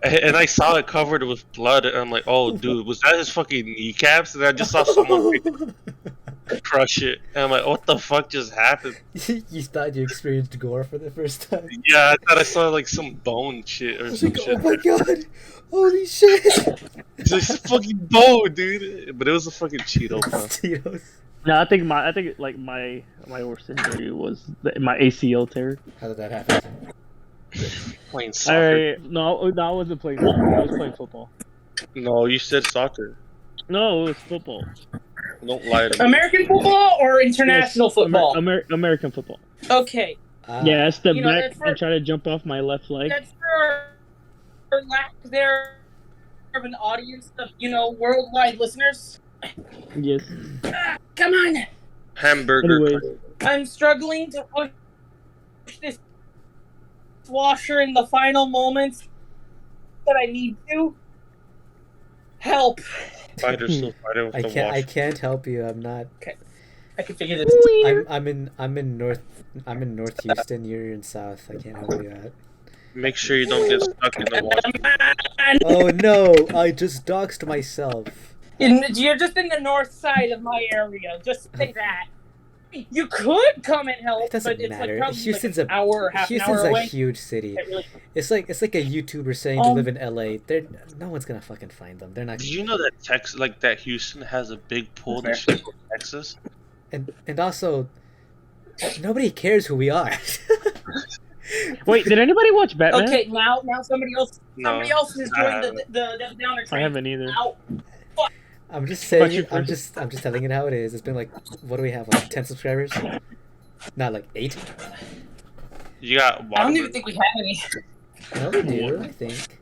Speaker 4: And I saw it covered with blood, and I'm like, "Oh, dude, was that his fucking kneecaps?" And I just saw someone crush it, and I'm like, "What the fuck just happened?"
Speaker 2: You thought you experienced gore for the first time.
Speaker 4: Yeah, I thought I saw like some bone shit
Speaker 2: I
Speaker 4: or
Speaker 2: was
Speaker 4: some
Speaker 2: like,
Speaker 4: shit.
Speaker 2: oh my god, holy shit!
Speaker 4: It's like a fucking bone, dude. But it was a fucking Cheeto puff.
Speaker 2: Tito's.
Speaker 1: No, I think my worst injury was my ACL tear.
Speaker 2: How did that happen?
Speaker 4: Playing soccer.
Speaker 1: No, I wasn't playing soccer. I was playing football.
Speaker 4: No, you said soccer.
Speaker 1: No, it was football.
Speaker 4: Don't lie to me.
Speaker 3: American football or international
Speaker 1: Yes,
Speaker 3: football?
Speaker 1: American football.
Speaker 3: Okay,
Speaker 1: Yeah, I stepped
Speaker 3: You know,
Speaker 1: back
Speaker 3: that's for-
Speaker 1: and tried to jump off my left leg.
Speaker 3: that's for lack there of an audience of worldwide listeners.
Speaker 1: Yes.
Speaker 3: Come on,
Speaker 4: Hamburger.
Speaker 1: Anyways,
Speaker 3: I'm struggling to push this washer in the final moments that I need to. Help!
Speaker 4: Fighter still fighting with
Speaker 2: I
Speaker 4: the
Speaker 2: can't. I
Speaker 4: wash.
Speaker 2: can't help you. I'm not.
Speaker 3: I can figure this.
Speaker 2: I'm in North Houston. You're in South. I can't help you out.
Speaker 4: Make sure you don't get stuck in the wash.
Speaker 2: Oh no! I just doxed myself.
Speaker 3: You're just in the north side of my area. Just say that. You could come and help,
Speaker 2: It doesn't
Speaker 3: but it's
Speaker 2: matter.
Speaker 3: like probably
Speaker 2: Houston's
Speaker 3: like an hour or half an
Speaker 2: Houston's
Speaker 3: hour
Speaker 2: a
Speaker 3: away.
Speaker 2: huge city.
Speaker 3: It really-
Speaker 2: It's like a YouTuber saying to
Speaker 3: Um,
Speaker 2: live in LA. No one's gonna fucking find them. They're not.
Speaker 4: Did you know that that Houston has a big pool that shit for Texas?
Speaker 2: And also, nobody cares who we are.
Speaker 1: Wait, did anybody watch Batman?
Speaker 3: Okay, now somebody else
Speaker 4: No,
Speaker 3: has
Speaker 4: I
Speaker 3: joined
Speaker 4: haven't.
Speaker 3: the downer
Speaker 1: I
Speaker 3: train.
Speaker 1: haven't either.
Speaker 3: Ow.
Speaker 2: I'm just
Speaker 1: But
Speaker 2: saying.
Speaker 1: you
Speaker 2: I'm
Speaker 1: first.
Speaker 2: just telling it how it is. It's been like, what do we have? Like 10 subscribers? Not like 8.
Speaker 4: You got
Speaker 3: I don't
Speaker 4: water.
Speaker 3: even think we have any.
Speaker 2: No, we do. I think.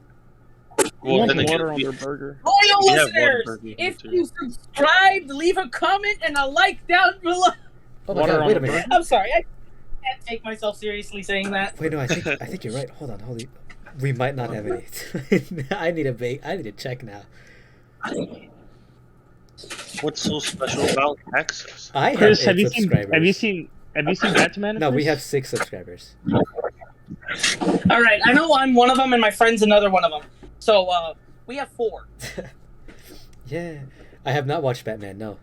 Speaker 4: Well,
Speaker 1: Want
Speaker 4: then again,
Speaker 1: water on their burger.
Speaker 3: Loyal
Speaker 4: We have
Speaker 3: listeners,
Speaker 4: Whataburger
Speaker 3: if
Speaker 4: too.
Speaker 3: you subscribe, leave a comment and a like down below.
Speaker 2: Oh my
Speaker 1: Water
Speaker 2: god!
Speaker 1: on
Speaker 2: Wait a
Speaker 1: the
Speaker 2: minute.
Speaker 3: I'm sorry, I can't take myself seriously saying that.
Speaker 2: Wait, no. I think you're right. Hold on. Holy. We might not have any. I need a check now.
Speaker 4: What's so special about Texas?
Speaker 2: I have
Speaker 1: Chris,
Speaker 2: 8
Speaker 1: have you seen
Speaker 2: subscribers.
Speaker 1: Batman?
Speaker 2: No, we
Speaker 1: Chris?
Speaker 2: have 6 subscribers.
Speaker 3: All right, I know I'm one of them and my friend's another one of them. So we have 4.
Speaker 2: Yeah. I have not watched Batman. No.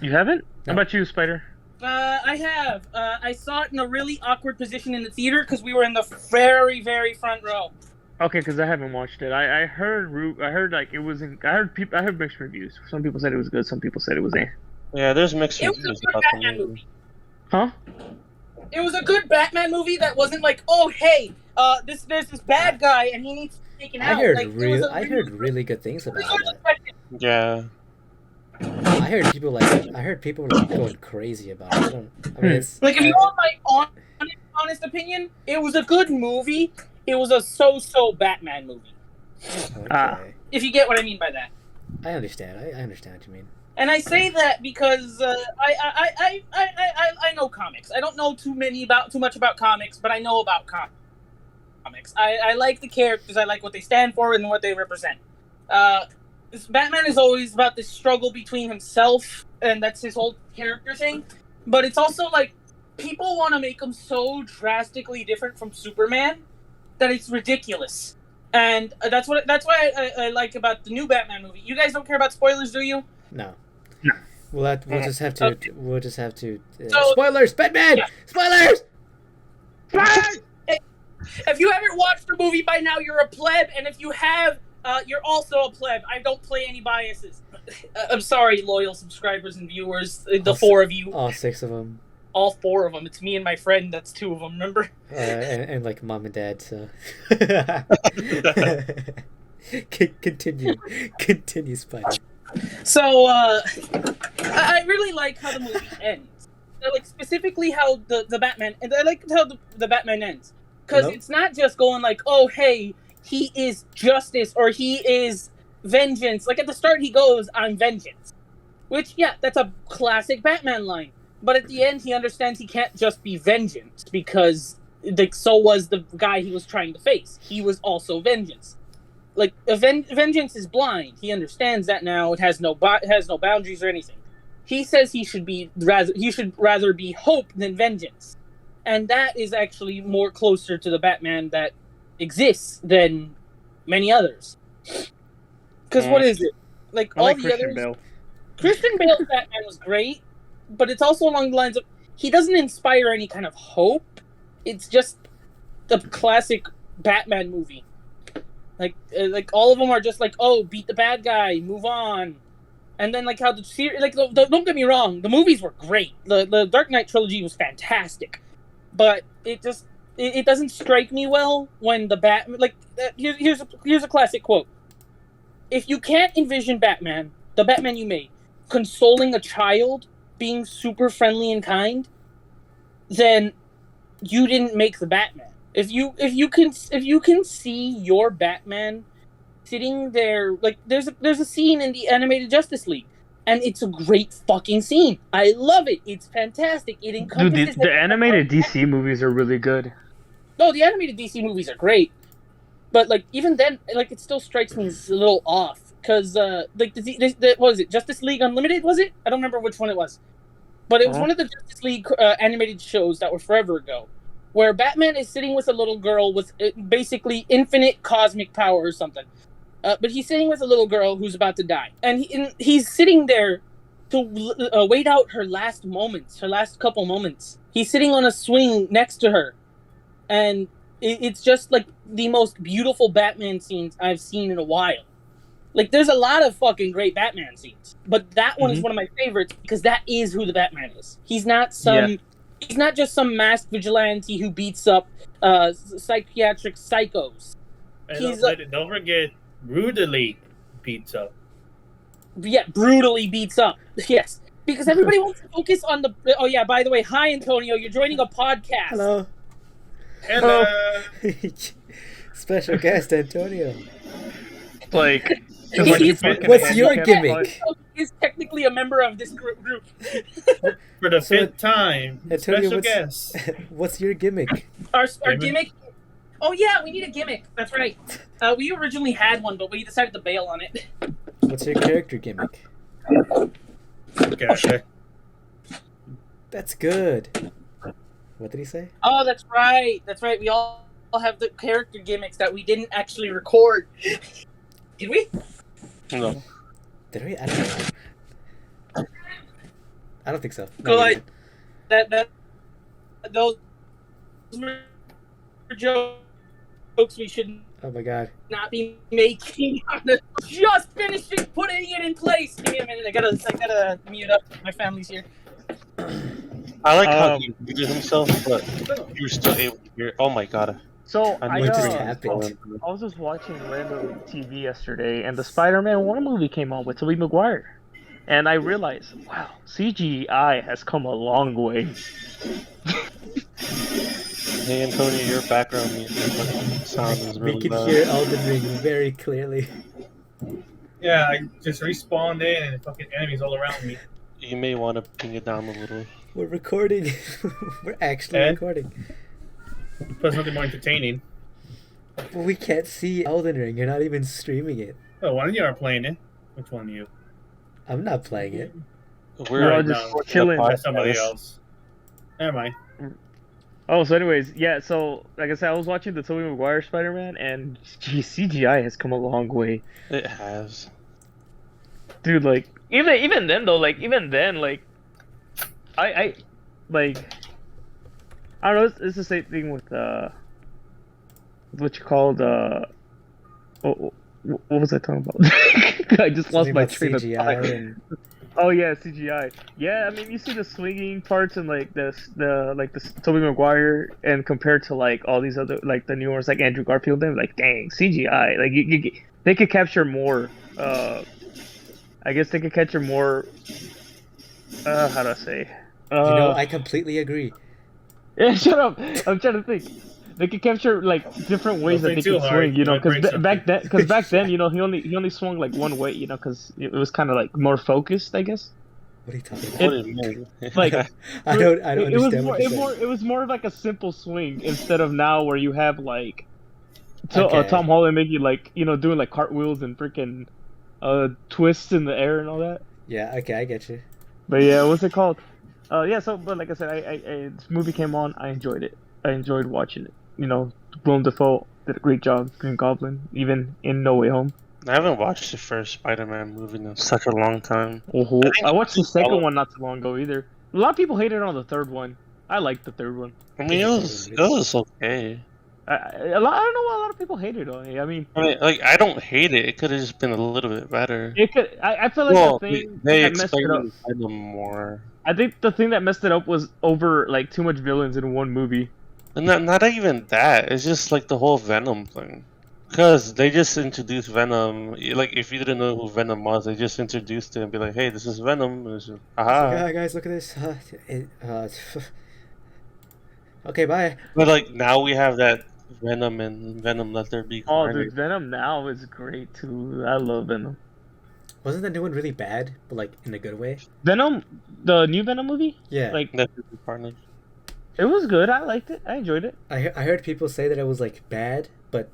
Speaker 1: You haven't?
Speaker 2: No.
Speaker 1: How about you, Spider?
Speaker 3: I have. I saw it in a really awkward position in the theater because we were in the very, very front row.
Speaker 1: Okay, because I haven't watched it. I heard like it wasn't. I heard mixed reviews. Some people said it was good. Some people said it was
Speaker 4: Yeah, there's mixed
Speaker 3: It was a
Speaker 4: reviews
Speaker 3: good
Speaker 4: about the
Speaker 3: Batman
Speaker 4: movie.
Speaker 3: movie.
Speaker 1: Huh?
Speaker 3: It was a good Batman movie that wasn't like, oh hey, there's this bad guy and he needs to be taken out.
Speaker 2: I heard
Speaker 3: like, it was a
Speaker 2: really good things about
Speaker 3: really
Speaker 2: that.
Speaker 3: effective.
Speaker 4: Yeah.
Speaker 2: I heard people like going crazy about it. I mean, it's
Speaker 3: Like if you want my honest opinion, it was a good movie. It was a so-so Batman movie.
Speaker 2: okay.
Speaker 3: If you get what I mean by that.
Speaker 2: I understand. I understand what you mean.
Speaker 3: And I say that because I know comics. I don't know too much about comics, but I know about comics. I like the characters. I like what they stand for and what they represent. Batman is always about this struggle between himself, and that's his whole character thing. But it's also like people want to make him so drastically different from Superman that it's ridiculous. And that's why I like about the new Batman movie. You guys don't care about spoilers, do you?
Speaker 2: No.
Speaker 1: No.
Speaker 2: We'll just have to.
Speaker 3: Okay.
Speaker 2: We'll just have to.
Speaker 3: So-
Speaker 2: Spoilers, Batman.
Speaker 3: Yeah.
Speaker 2: Spoilers.
Speaker 3: If you haven't watched the movie by now, you're a pleb, and if you have, you're also a pleb. I don't play any biases. I'm sorry, loyal subscribers and viewers, the 4 of you,
Speaker 2: All 6 of them.
Speaker 3: all 4 of them. It's me and my friend. That's 2 of them. Remember?
Speaker 2: And like mom and dad. So. Continue, Spider.
Speaker 3: So, I really like how the movie ends. Like specifically how the Batman, and I like how the Batman ends. Because
Speaker 2: Hello?
Speaker 3: it's not just going like, oh, hey, he is justice or he is vengeance. Like at the start, he goes, I'm vengeance. Which, yeah, that's a classic Batman line. But at the end, he understands he can't just be vengeance because like, so was the guy he was trying to face. He was also vengeance. Like, vengeance is blind. He understands that now. It has no boundaries or anything. He says he should rather be hope than vengeance. And that is actually more closer to the Batman that exists than many others. Because what is it? Like,
Speaker 1: I
Speaker 3: all
Speaker 1: like
Speaker 3: the
Speaker 1: Christian
Speaker 3: others...
Speaker 1: Bale.
Speaker 3: Christian Bale's Batman was great, but it's also along the lines of... He doesn't inspire any kind of hope. It's just the classic Batman movie. Like all of them are just like, oh, beat the bad guy, move on. And then, like, how the series... Like, don't get me wrong, the movies were great. The Dark Knight trilogy was fantastic. But it just... It doesn't strike me well when the Batman... Like, here's a classic quote. If you can't envision Batman, the Batman you made, consoling a child, being super friendly and kind, then you didn't make the Batman. If you can see your Batman sitting there, like there's a scene in the animated Justice League, and it's a great fucking scene. I love it. It's fantastic. It encompasses...
Speaker 1: Dude, the animated DC movies are really good.
Speaker 3: No, the animated DC movies are great, but like even then, like it still strikes me as a little off because like what was it? Justice League Unlimited, was it? I don't remember which one it was, but it was one of the Justice League animated shows that were forever ago, where Batman is sitting with a little girl with basically infinite cosmic power or something. But he's sitting with a little girl who's about to die. And he's sitting there to wait out her last moments, her last couple moments. He's sitting on a swing next to her. And it's just like the most beautiful Batman scenes I've seen in a while. Like, there's a lot of fucking great Batman scenes. But that one is one of my favorites because that is who the Batman is. He's not some He's not just some masked vigilante who beats up psychiatric psychos.
Speaker 5: And don't forget, brutally beats up.
Speaker 3: Yeah, brutally beats up. Yes. Because everybody wants to focus on the... Oh, yeah, by the way, hi, Antonio. You're joining a podcast.
Speaker 2: Hello.
Speaker 5: Hello.
Speaker 2: Special guest Antonio.
Speaker 1: Like,
Speaker 2: What's your gimmick?
Speaker 3: He's technically a member of this group.
Speaker 5: For the fifth time,
Speaker 2: Antonio,
Speaker 5: special guest.
Speaker 2: What's your gimmick?
Speaker 3: Our gimmick? Oh, yeah, we need a gimmick. That's right. We originally had one, but we decided to bail on it.
Speaker 2: What's your character gimmick?
Speaker 5: Okay.
Speaker 2: That's good. What did he say?
Speaker 3: Oh, that's right. That's right. We all have the character gimmicks that we didn't actually record. Did we?
Speaker 4: No.
Speaker 2: Did we? I don't know. I don't think so.
Speaker 3: So, like, those were jokes we should
Speaker 2: Oh my god.
Speaker 3: not be making. Just finishing putting it in place. Give me a minute. I gotta mute up. My family's here.
Speaker 4: I like how he muted himself, but you were still able to hear. Oh my god.
Speaker 1: So
Speaker 2: What just happened?
Speaker 1: I was just watching random TV yesterday, and the Spider-Man 1 movie came on with Tobey Maguire, and I realized, wow, CGI has come a long way.
Speaker 4: Hey Antonio, your background music sound is really
Speaker 2: We can
Speaker 4: bad.
Speaker 2: hear Elden Ring very clearly.
Speaker 5: Yeah, I just respawned in and fucking enemies all around me.
Speaker 4: You may want to bring it down a little.
Speaker 2: We're recording. We're actually
Speaker 5: Ed?
Speaker 2: recording.
Speaker 5: Plus something more entertaining.
Speaker 2: But we can't see Elden Ring. You're not even streaming it.
Speaker 5: Oh, one of you are playing it. Which one of you?
Speaker 2: I'm not playing it.
Speaker 1: We're all
Speaker 4: Right
Speaker 1: just
Speaker 5: now,
Speaker 1: chilling.
Speaker 5: That's somebody else. Never mind.
Speaker 1: Oh, so anyways, yeah, so like I said, I was watching the Tobey Maguire Spider-Man, and geez, CGI has come a long way.
Speaker 4: It has.
Speaker 1: Dude, like, even then, though, like, I like, I don't know, it's the same thing with, what you called, what was I talking about? I just lost
Speaker 2: Something
Speaker 1: my
Speaker 2: about
Speaker 1: train of thought.
Speaker 2: CGI and
Speaker 1: Oh yeah, CGI. Yeah, I mean, you see the swinging parts and like the Tobey Maguire, and compared to like all these other like the new ones like Andrew Garfield, they're like, dang, CGI. Like they could capture more. I guess they could capture more. How do I say?
Speaker 2: I completely agree.
Speaker 1: Yeah, shut up. I'm trying to think. They could capture like different ways that they can swing, you know, because back then, you know, he only swung like one way, you know, because it was kind of like more focused, I guess.
Speaker 2: What are you talking about?
Speaker 4: What do you mean?
Speaker 1: Like
Speaker 2: I don't understand what you're saying.
Speaker 1: it was more of like a simple swing instead of now where you have like
Speaker 2: Okay.
Speaker 1: Tom Holland making like, you know, doing like cartwheels and freaking twists in the air and all that.
Speaker 2: Yeah, okay, I get you.
Speaker 1: But yeah, what's it called? Yeah, so but like I said, I this movie came on, I enjoyed it. I enjoyed watching it. You know, Willem Dafoe did a great job, Green Goblin, even in No Way Home.
Speaker 4: I haven't watched the first Spider-Man movie in such a long time.
Speaker 1: I watched the second one not too long ago either. A lot of people hated on the third one. I liked the third one.
Speaker 4: I mean, it was okay.
Speaker 1: I don't know why a lot of people hated on it. I mean,
Speaker 4: like, I don't hate it. It could have just been a little bit better.
Speaker 1: it could. I feel like
Speaker 4: Well,
Speaker 1: the thing
Speaker 4: they
Speaker 1: that messed it up.
Speaker 4: explained Venom more.
Speaker 1: I think the thing that messed it up was over like too much villains in one movie.
Speaker 4: And not even that. It's just like the whole Venom thing. Because they just introduced Venom. Like, if you didn't know who Venom was, they just introduced it and be like, hey, this is Venom. And it's just, aha.
Speaker 2: Yeah, guys, look at this. Okay, bye.
Speaker 4: But, like, now we have that Venom and Venom Let There Be
Speaker 1: Oh,
Speaker 4: Carnage.
Speaker 1: dude, Venom now is great too. I love Venom.
Speaker 2: Wasn't the new one really bad, but like in a good way?
Speaker 1: Venom, the new Venom movie,
Speaker 2: Yeah.
Speaker 1: like
Speaker 4: Let There Be Carnage.
Speaker 1: it was good. I liked it. I enjoyed it.
Speaker 2: I heard people say that it was like bad, but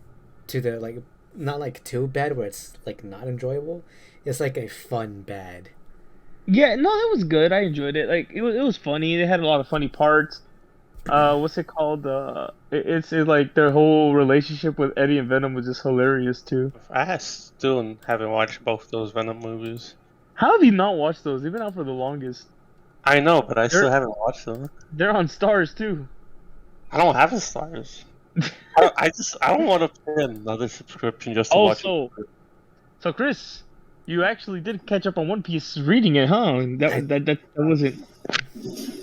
Speaker 2: to the like not like too bad where it's like not enjoyable. It's like a fun bad.
Speaker 1: Yeah, no, it was good. I enjoyed it. Like it was funny. They had a lot of funny parts. What's it called? It's like their whole relationship with Eddie and Venom was just hilarious too.
Speaker 4: I still haven't watched both those Venom movies.
Speaker 1: How have you not watched those? They've been out for the longest.
Speaker 4: I know, but I still haven't watched them.
Speaker 1: They're on Stars too.
Speaker 4: I don't have the stars. I don't want to pay another subscription just to watch it.
Speaker 1: So Chris, you actually did catch up on One Piece reading it, huh? That wasn't.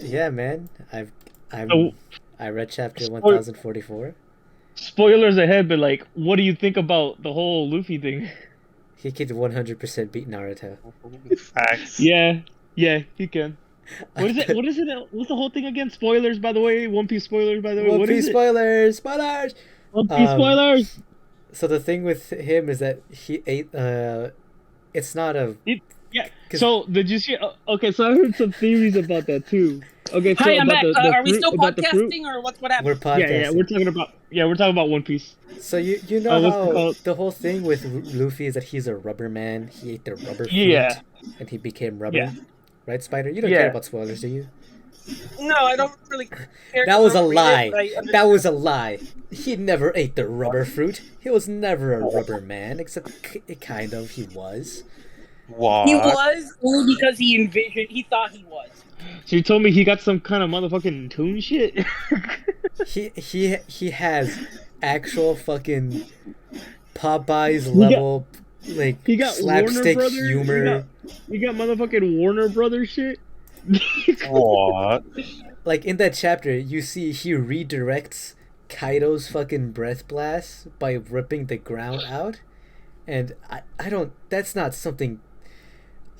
Speaker 2: Yeah, man.
Speaker 1: So,
Speaker 2: I read chapter
Speaker 1: Spoil-
Speaker 2: 1044.
Speaker 1: spoilers ahead, but like, what do you think about the whole Luffy thing?
Speaker 2: He could 100% beat Naruto.
Speaker 4: Facts.
Speaker 1: Yeah, he can. What is it? What is it? What's the whole thing again? Spoilers, by the way. One Piece spoilers, by the way.
Speaker 2: One
Speaker 1: What
Speaker 2: Piece
Speaker 1: is it?
Speaker 2: spoilers! Spoilers!
Speaker 1: One Piece spoilers.
Speaker 2: So the thing with him is that he ate. It's not a.
Speaker 1: Yeah.
Speaker 2: 'Cause-
Speaker 1: So did you see? Okay, so I heard some theories about that too. Okay, so
Speaker 3: Hi, I'm
Speaker 1: about
Speaker 3: back.
Speaker 1: the
Speaker 3: Are we
Speaker 1: fruit-
Speaker 3: still
Speaker 1: about the fruit.
Speaker 3: podcasting, or what happened?
Speaker 2: We're podcasting.
Speaker 1: Yeah, we're talking about One Piece.
Speaker 2: So you know
Speaker 1: what's it
Speaker 2: how
Speaker 1: called?
Speaker 2: the whole thing with Luffy is that he's a rubber man. He ate the rubber fruit,
Speaker 1: Yeah.
Speaker 2: and he became rubber.
Speaker 1: Yeah.
Speaker 2: Right, Spider? You don't
Speaker 1: Yeah.
Speaker 2: care about spoilers, do you?
Speaker 3: No, I don't really care.
Speaker 2: That was a
Speaker 3: I don't read
Speaker 2: lie.
Speaker 3: it, but I
Speaker 2: That was a lie. He never ate the rubber fruit. He was never a rubber man, except kind of he was.
Speaker 4: What?
Speaker 3: He was only because he thought he was.
Speaker 1: So you told me he got some kind of motherfucking tune shit.
Speaker 2: He has actual fucking Popeyes level like
Speaker 1: he got Warner
Speaker 2: slapstick
Speaker 1: Brothers.
Speaker 2: humor.
Speaker 1: He got motherfucking Warner Brothers shit.
Speaker 4: What?
Speaker 2: Like in that chapter, you see he redirects Kaido's fucking breath blast by ripping the ground out, and I don't. That's not something.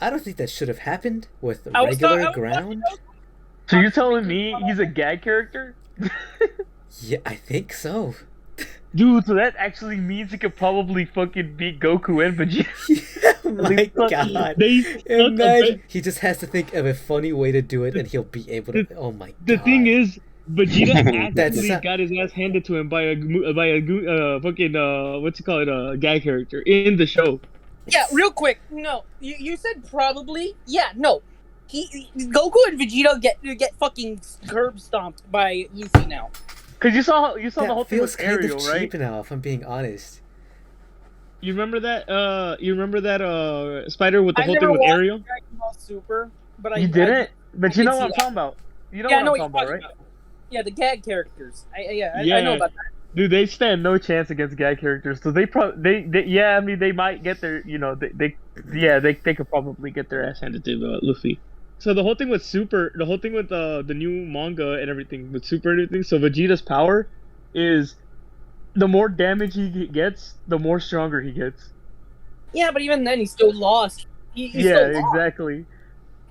Speaker 2: I don't think that should have happened with regular ground.
Speaker 1: So you're telling me he's a gag character?
Speaker 2: Yeah, I think so.
Speaker 1: Dude, so that actually means he could probably fucking beat Goku and Vegeta.
Speaker 2: Oh my god!
Speaker 1: They suck a
Speaker 2: Imagine
Speaker 1: bit.
Speaker 2: he just has to think of a funny way to do it, and he'll be able to. Oh my god!
Speaker 1: The thing is, Vegeta
Speaker 2: That's
Speaker 1: actually
Speaker 2: not-
Speaker 1: got his ass handed to him by a fucking what's it called, a gag character in the show.
Speaker 3: Yeah, real quick. No, you said probably. Yeah, no. Goku and Vegeta get fucking curb stomped by Luffy now.
Speaker 1: Cause you saw the
Speaker 2: that
Speaker 1: whole thing
Speaker 2: feels
Speaker 1: with
Speaker 2: kind
Speaker 1: Ariel,
Speaker 2: of
Speaker 1: right?
Speaker 2: cheap now, if I'm being honest.
Speaker 1: You remember that? You remember that? Spider with the
Speaker 3: I
Speaker 1: whole
Speaker 3: never
Speaker 1: thing with
Speaker 3: watched
Speaker 1: Ariel.
Speaker 3: Dragon Ball Super, but I
Speaker 1: You didn't, but
Speaker 3: I
Speaker 1: you know
Speaker 3: did
Speaker 1: what
Speaker 3: see
Speaker 1: I'm
Speaker 3: that.
Speaker 1: talking about. You know
Speaker 3: Yeah, I
Speaker 1: what
Speaker 3: know
Speaker 1: I'm
Speaker 3: what
Speaker 1: talking
Speaker 3: you're
Speaker 1: about,
Speaker 3: talking
Speaker 1: right?
Speaker 3: about. Yeah, the gag characters. I
Speaker 1: Yeah.
Speaker 3: know about that.
Speaker 1: Dude, they stand no chance against gag characters. So they I mean, they might get their, they could probably get their ass handed to Luffy. So the whole thing with the new manga and everything with Super and everything. So Vegeta's power is the more damage he gets, the more stronger he gets.
Speaker 3: Yeah, but even then, he still lost. He
Speaker 1: Yeah,
Speaker 3: still lost.
Speaker 1: exactly.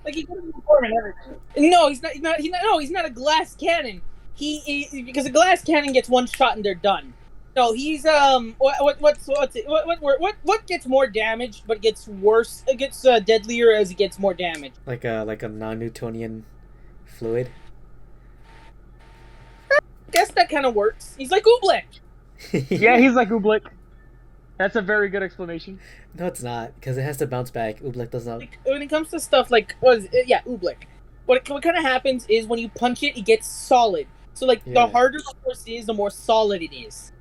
Speaker 3: Like he couldn't perform and everything. No, he's not a glass cannon. Because a glass cannon gets one shot and they're done. No, he's what gets more damage but gets worse? It gets deadlier as it gets more damage.
Speaker 2: Like a non-Newtonian fluid.
Speaker 3: Guess that kind of works. He's like Oobleck.
Speaker 1: Yeah, he's like Oobleck. That's a very good explanation.
Speaker 2: No, it's not, because it has to bounce back. Oobleck does not.
Speaker 3: Like, when it comes to stuff like Oobleck. What kind of happens is when you punch it, it gets solid. So like
Speaker 2: Yeah.
Speaker 3: the harder the force is, the more solid it is.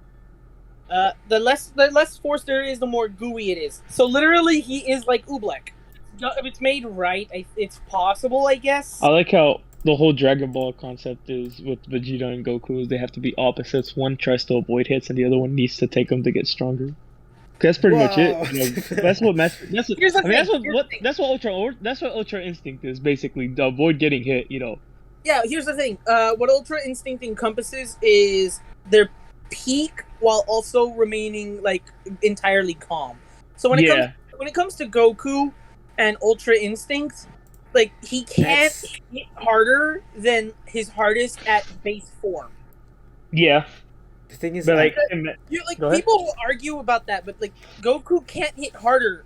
Speaker 3: The less force there is, the more gooey it is. So literally, he is like Oobleck. If it's made right, it's possible, I guess.
Speaker 1: I like how the whole Dragon Ball concept is with Vegeta and Goku is they have to be opposites. One tries to avoid hits and the other one needs to take them to get stronger. That's pretty much it.
Speaker 2: Whoa.
Speaker 1: You know, that's what
Speaker 3: Here's the thing.
Speaker 1: That's what Ultra Instinct is basically, to avoid getting hit. You know.
Speaker 3: Yeah, here's the thing. What Ultra Instinct encompasses is their peak while also remaining like entirely calm. So when it comes to Goku and Ultra Instinct, like he can't hit harder than his hardest at base form.
Speaker 1: Yeah,
Speaker 2: The thing is,
Speaker 1: but like, Go ahead.
Speaker 3: People will argue about that, but like Goku can't hit harder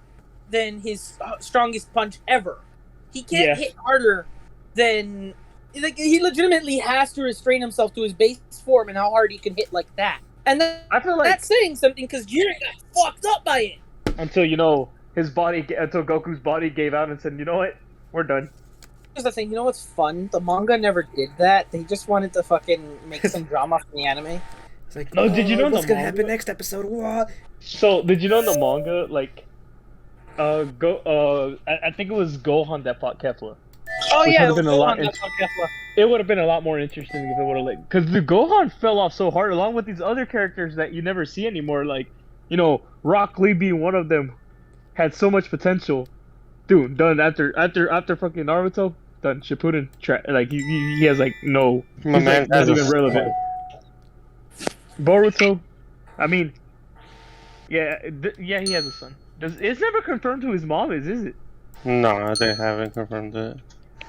Speaker 3: than his strongest punch ever. He can't hit harder than he legitimately has to restrain himself to his base form and how hard he can hit like that. And then
Speaker 1: I feel like
Speaker 3: that's saying something because Jiren got fucked up by it.
Speaker 1: until until Goku's body gave out and said, you know what, we're done.
Speaker 3: Here's the thing, you know what's fun? The manga never did that. They just wanted to fucking make some drama from the anime.
Speaker 2: it's like,
Speaker 1: No, did you know
Speaker 2: what's
Speaker 1: the
Speaker 2: gonna
Speaker 1: manga-
Speaker 2: happen next episode? What?
Speaker 1: So did you know in the manga, like, I think it was Gohan that fought Kefla.
Speaker 3: Oh
Speaker 1: Which
Speaker 3: yeah,
Speaker 1: would've been a lot
Speaker 3: that's on Kefla.
Speaker 1: It would have been a lot more interesting if it would have, like, because the Gohan fell off so hard, along with these other characters that you never see anymore. Like, Rock Lee being one of them, had so much potential. Dude, done after fucking Naruto, done. Shippuden, like he has like no.
Speaker 4: My
Speaker 1: He's
Speaker 4: man
Speaker 1: like, not
Speaker 4: has a
Speaker 1: even relevant. Boruto, I mean, yeah, yeah, he has a son. It's never confirmed who his mom is it?
Speaker 4: No, they haven't confirmed it.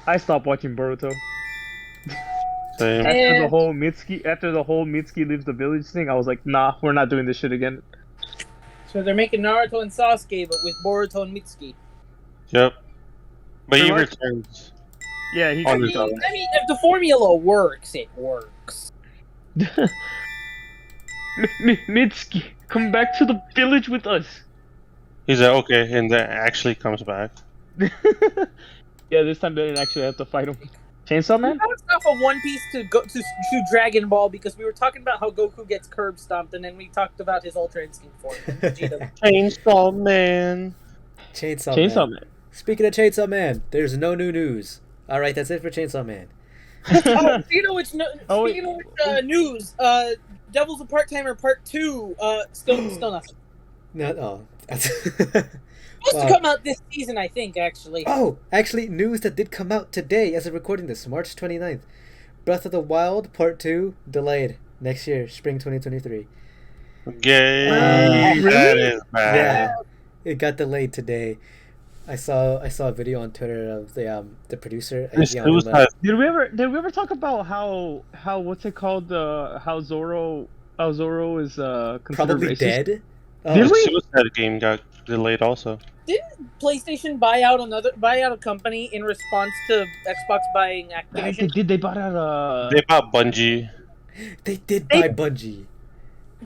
Speaker 1: I stopped watching Boruto
Speaker 4: Same.
Speaker 1: after the whole Mitsuki leaves the village thing. I was like, nah, we're not doing this shit again.
Speaker 3: So they're making Naruto and Sasuke, but with Boruto and Mitsuki.
Speaker 4: Yep. But he
Speaker 1: Pretty much.
Speaker 4: returns.
Speaker 1: Yeah, he.
Speaker 3: I
Speaker 4: On
Speaker 3: mean,
Speaker 4: his own.
Speaker 3: if the formula works, it works.
Speaker 1: Mitsuki, come back to the village with us.
Speaker 4: He's like, okay, and then actually comes back.
Speaker 1: Yeah, this time they didn't actually have to fight him. Chainsaw Man?
Speaker 3: Bounced off of One Piece to go to Dragon Ball because we were talking about how Goku gets curb stomped, and then we talked about his Ultra Instinct form. Vegeta.
Speaker 4: Chainsaw Man.
Speaker 2: Chainsaw Man. Speaking of Chainsaw Man, there's no new news. All right, that's it for Chainsaw Man.
Speaker 3: Oh, speaking of which,
Speaker 1: wait.
Speaker 3: news, Devil's a Part-Timer Part 2, still nothing.
Speaker 2: No, that's
Speaker 3: Supposed to come out this season, I think, actually.
Speaker 2: Oh, actually, news that did come out today as of recording this, March 29th. Breath of the Wild Part 2 delayed next year, spring 2023.
Speaker 4: Gay.
Speaker 1: Really?
Speaker 4: That is bad.
Speaker 2: Yeah, it got delayed today. I saw a video on Twitter of the producer.
Speaker 4: This
Speaker 2: yeah,
Speaker 4: news
Speaker 2: like-
Speaker 4: has
Speaker 1: Did we ever talk about how what's it called, how Zoro is considered
Speaker 2: probably
Speaker 1: racist?
Speaker 2: dead.
Speaker 1: Did
Speaker 4: the
Speaker 1: we?
Speaker 4: Suicide Game got delayed also.
Speaker 3: Didn't PlayStation buy out a company in response to Xbox buying Activision?
Speaker 1: They bought out
Speaker 4: They bought Bungie.
Speaker 2: They did buy Bungie.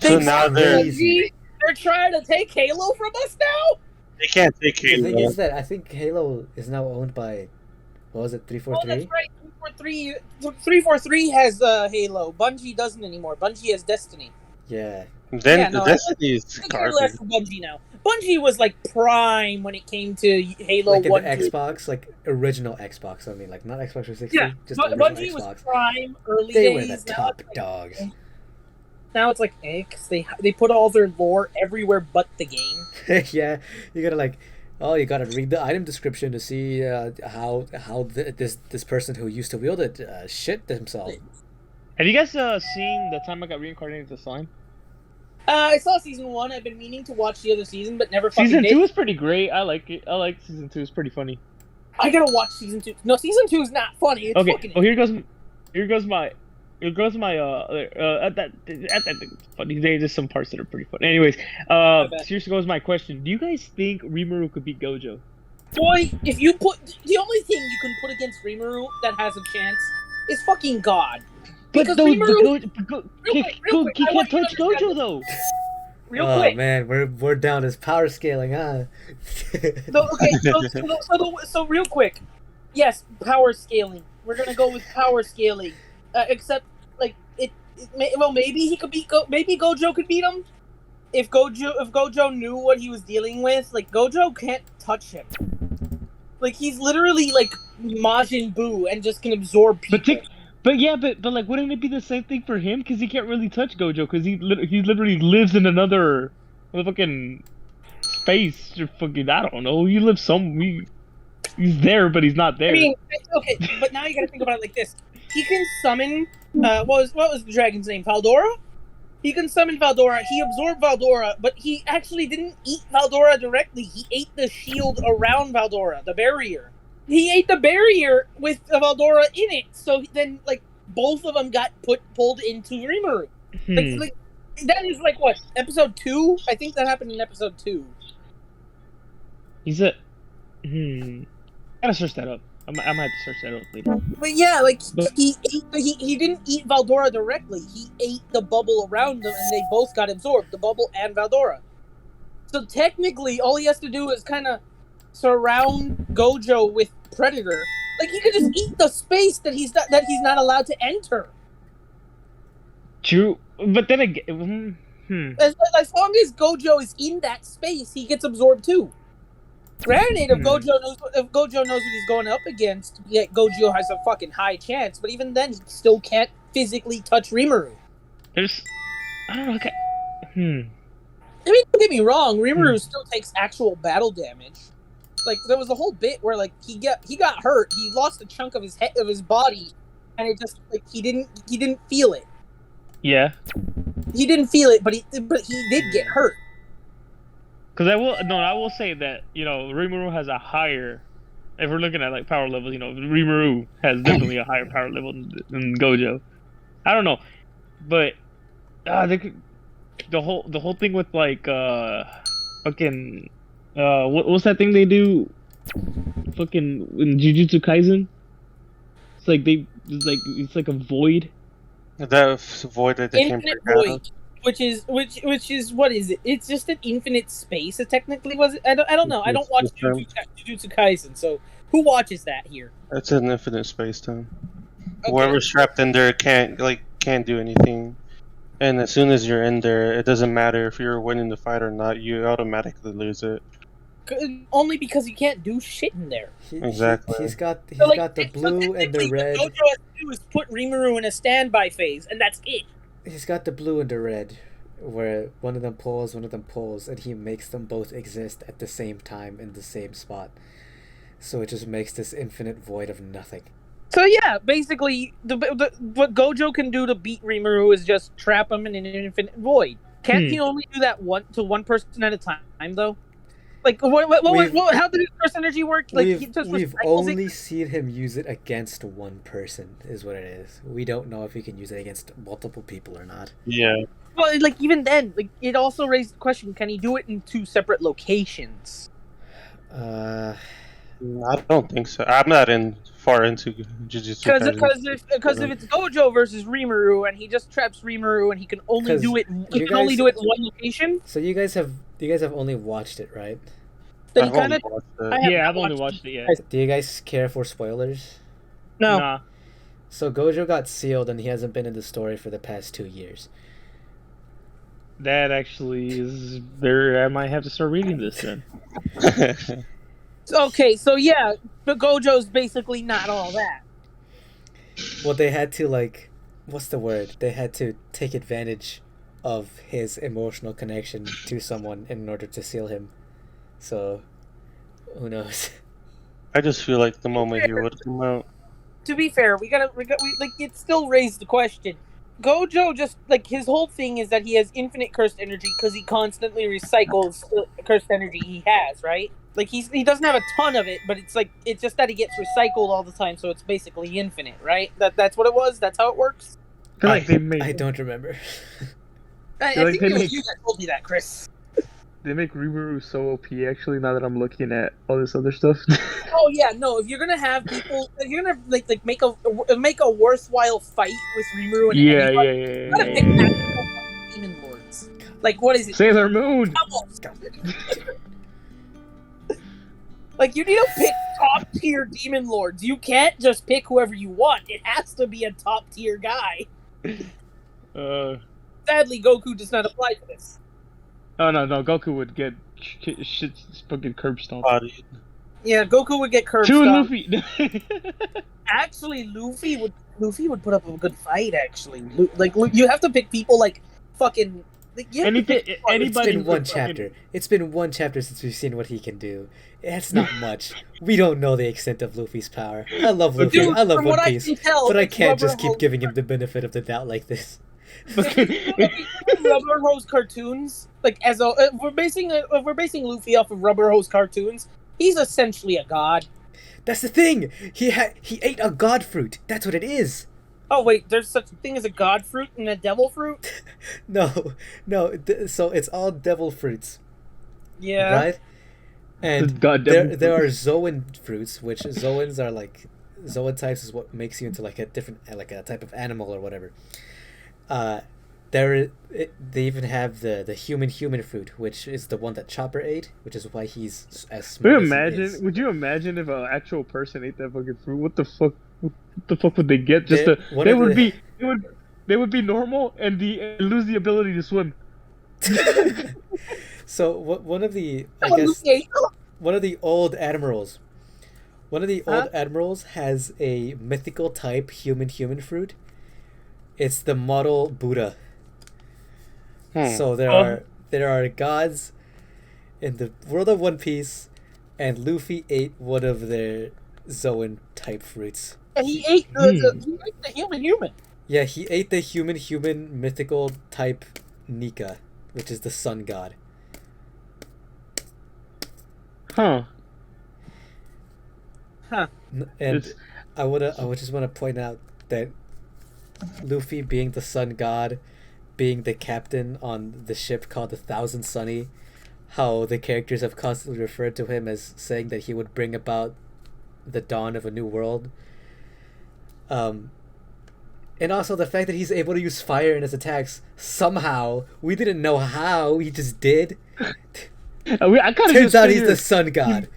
Speaker 4: So now they're
Speaker 3: They're trying to take Halo from us now?
Speaker 4: they can't take
Speaker 2: The thing
Speaker 4: Halo.
Speaker 2: is that I think Halo is now owned by, what was it,
Speaker 3: Oh,
Speaker 2: 343?
Speaker 3: that's right. 343 has Halo. Bungie doesn't anymore. Bungie has Destiny.
Speaker 2: Yeah.
Speaker 4: Then
Speaker 3: Yeah, no,
Speaker 4: Destiny is
Speaker 3: I care
Speaker 4: garbage.
Speaker 3: less for Bungie now. Bungie was like prime when it came to Halo
Speaker 2: Like in
Speaker 3: 1.
Speaker 2: the Xbox, like original Xbox. I mean, like not Xbox 360,
Speaker 3: Yeah,
Speaker 2: just
Speaker 3: but
Speaker 2: the original
Speaker 3: Bungie was
Speaker 2: Xbox.
Speaker 3: prime early
Speaker 2: They
Speaker 3: days.
Speaker 2: were the
Speaker 3: Now
Speaker 2: top
Speaker 3: it's like-
Speaker 2: dogs.
Speaker 3: Now it's like, because they put all their lore everywhere but the game.
Speaker 2: Yeah, you gotta like, oh, you gotta read the item description to see how this person who used to wield it shit himself.
Speaker 1: Have you guys seen the time I got reincarnated as a slime?
Speaker 3: I saw season 1. I've been meaning to watch the other season, but never fucking
Speaker 1: Season
Speaker 3: did.
Speaker 1: 2 is pretty great. I like it. I like season 2. It's pretty funny.
Speaker 3: I gotta watch season 2. No, season 2 is not funny. It's
Speaker 1: Okay.
Speaker 3: fucking.
Speaker 1: Oh, here goes my funny. There's some parts that are pretty funny. Anyways,
Speaker 3: bet.
Speaker 1: here's goes my question. Do you guys think Rimuru could beat Gojo?
Speaker 3: Boy, if you put the only thing you can put against Rimuru that has a chance is fucking God. Because Rimuru,
Speaker 1: he
Speaker 3: quick, I want
Speaker 1: can't
Speaker 3: you to
Speaker 1: touch
Speaker 3: understand
Speaker 1: Gojo though.
Speaker 3: real
Speaker 2: Oh
Speaker 3: quick.
Speaker 2: man, we're down as power scaling, huh?
Speaker 3: So real quick, yes, power scaling. We're gonna go with power scaling. Except, like maybe he could beat. Maybe Gojo could beat him. If Gojo knew what he was dealing with, like Gojo can't touch him. Like he's literally like Majin Buu and just can absorb people.
Speaker 1: But like, wouldn't it be the same thing for him? Because he can't really touch Gojo because he literally lives in another fucking space or fucking I don't know. He lives he's there, but he's not there.
Speaker 3: I mean, okay, but now you gotta think about it like this. He can summon, what was the dragon's name? Valdora? He can summon Valdora. He absorbed Valdora, but he actually didn't eat Valdora directly. He ate the shield around Valdora, the barrier. He ate the barrier with Valdora in it, so then, like, both of them got pulled into Rimuru. Like, that is, like, what, episode 2? I think that happened in episode 2.
Speaker 1: He's a... Gotta search that up. I might have to search that up later.
Speaker 3: But yeah, like
Speaker 1: But-
Speaker 3: he didn't eat Valdora directly. He ate the bubble around them, and they both got absorbed, the bubble and Valdora. So technically, all he has to do is kind of surround Gojo with Predator. Like he could just eat the space that he's not allowed to enter.
Speaker 1: True, but then again...
Speaker 3: As long as Gojo is in that space, he gets absorbed too. Granted, if Gojo knows what he's going up against, yeah, Gojo has a fucking high chance. But even then, he still can't physically touch Rimuru.
Speaker 1: There's... I don't know, okay...
Speaker 3: I mean, don't get me wrong, Rimuru still takes actual battle damage. Like there was a whole bit where like he got hurt. He lost a chunk of his head of his body, and it just like he didn't feel it.
Speaker 1: Yeah.
Speaker 3: He didn't feel it, but he did get hurt.
Speaker 1: Because I will say that, you know, Rimuru has a higher, if we're looking at like power levels, you know, Rimuru has definitely a higher power level than Gojo. I don't know, but the whole thing with like fucking what's that thing they do? Fucking in Jujutsu Kaisen, it's like a void.
Speaker 4: That void that they
Speaker 3: Infinite
Speaker 4: can't break out.
Speaker 3: void, which is what is it? It's just an infinite space. It technically was. I don't know. I don't watch Jujutsu Kaisen, so who watches that here?
Speaker 4: It's an infinite space time.
Speaker 3: Okay.
Speaker 4: Whoever's trapped in there can't do anything. And as soon as you're in there, it doesn't matter if you're winning the fight or not. You automatically lose it.
Speaker 3: Only because you can't do shit in there.
Speaker 4: Exactly.
Speaker 2: He's got the
Speaker 3: So
Speaker 2: blue and the red.
Speaker 3: What Gojo has to do is put Rimuru in a standby phase, and that's it.
Speaker 2: He's got the blue and the red, where one of them pulls, and he makes them both exist at the same time in the same spot. So it just makes this infinite void of nothing.
Speaker 3: So yeah, basically, what Gojo can do to beat Rimuru is just trap him in an infinite void. Can't he only do that one person at a time, though? Like, how did his curse energy work? Like,
Speaker 2: we've only seen him use it against one person, is what it is. We don't know if he can use it against multiple people or not.
Speaker 4: Yeah.
Speaker 3: Well, like, even then, like, it also raised the question, can he do it in 2 separate locations?
Speaker 4: I don't think so. I'm not far into Jujutsu Kaisen.
Speaker 3: Because if it's Gojo versus Rimuru, and he just traps Rimuru, and he can only do it in one location.
Speaker 2: So you guys have only watched it, right?
Speaker 3: Then
Speaker 1: I've only watched it. Yeah.
Speaker 2: Do you guys care for spoilers?
Speaker 3: No.
Speaker 1: Nah.
Speaker 2: So Gojo got sealed, and he hasn't been in the story for the past 2 years.
Speaker 1: That actually is very. I might have to start reading this then.
Speaker 3: Okay, so yeah, but Gojo's basically not all that.
Speaker 2: Well, they had to what's the word? They had to take advantage of his emotional connection to someone in order to seal him. So, who knows?
Speaker 4: I just feel like the moment he would come out.
Speaker 3: To be fair, we it still raised the question. Gojo just his whole thing is that he has infinite cursed energy because he constantly recycles the cursed energy he has, right? Like he doesn't have a ton of it, but it's just that he gets recycled all the time, so it's basically infinite, right? That's what it was. That's how it works.
Speaker 2: I don't remember.
Speaker 3: I think it was you that told me that, Chris.
Speaker 1: They make Rimuru so OP. Actually, now that I'm looking at all this other stuff.
Speaker 3: Oh yeah, no. If you're gonna have people, if you're gonna make a worthwhile fight with Rimuru and anybody, you gotta pick actual demon lords. Like what is it?
Speaker 1: Sailor Moon.
Speaker 3: Like you need to pick top tier demon lords. You can't just pick whoever you want. It has to be a top tier guy. Sadly, Goku does not apply to this.
Speaker 1: Oh no, Goku would get shit fucking curb stomped.
Speaker 3: Yeah, Goku would get curb
Speaker 1: stomped.
Speaker 3: Luffy. Actually, Luffy would put up a good fight. Actually, you have to pick people like fucking.
Speaker 2: Anybody. It's been one chapter. It's been one chapter since we've seen what he can do. That's not much. We don't know the extent of Luffy's power. I love Luffy.
Speaker 3: Dude,
Speaker 2: I love One Piece, but I can't just keep
Speaker 3: Hose.
Speaker 2: giving him the benefit of the doubt like this.
Speaker 3: Rubber Hose cartoons, if we're basing Luffy off of Rubber Hose cartoons, he's essentially a god.
Speaker 2: That's the thing. He ate a god fruit. That's what it is.
Speaker 3: Oh wait, there's such a thing as a god fruit and a devil fruit?
Speaker 2: No. So it's all devil fruits.
Speaker 3: Yeah.
Speaker 2: Right. And there are Zoan fruits, which Zoans are Zoan types is what makes you into a different a type of animal or whatever. They even have the human fruit, which is the one that Chopper ate, which is why he's as smart.
Speaker 1: Would you imagine if an actual person ate that fucking fruit? What the fuck? What the fuck would they get? They would be normal and lose the ability to swim.
Speaker 2: So one of the old admirals. One of the old admirals has a mythical type human fruit. It's the model Buddha. So there are gods in the world of One Piece, and Luffy ate one of their Zoan type fruits.
Speaker 3: And he ate the human.
Speaker 2: Yeah, he ate the human mythical type Nika, which is the sun god.
Speaker 1: Huh.
Speaker 3: Huh.
Speaker 2: And
Speaker 1: It's-
Speaker 2: I would just want to point out that Luffy, being the sun god, being the captain on the ship called the Thousand Sunny, how the characters have constantly referred to him as saying that he would bring about the dawn of a new world. And also the fact that he's able to use fire in his attacks somehow. We didn't know how, he just did.
Speaker 1: I kind of
Speaker 2: Turns out he's the sun god.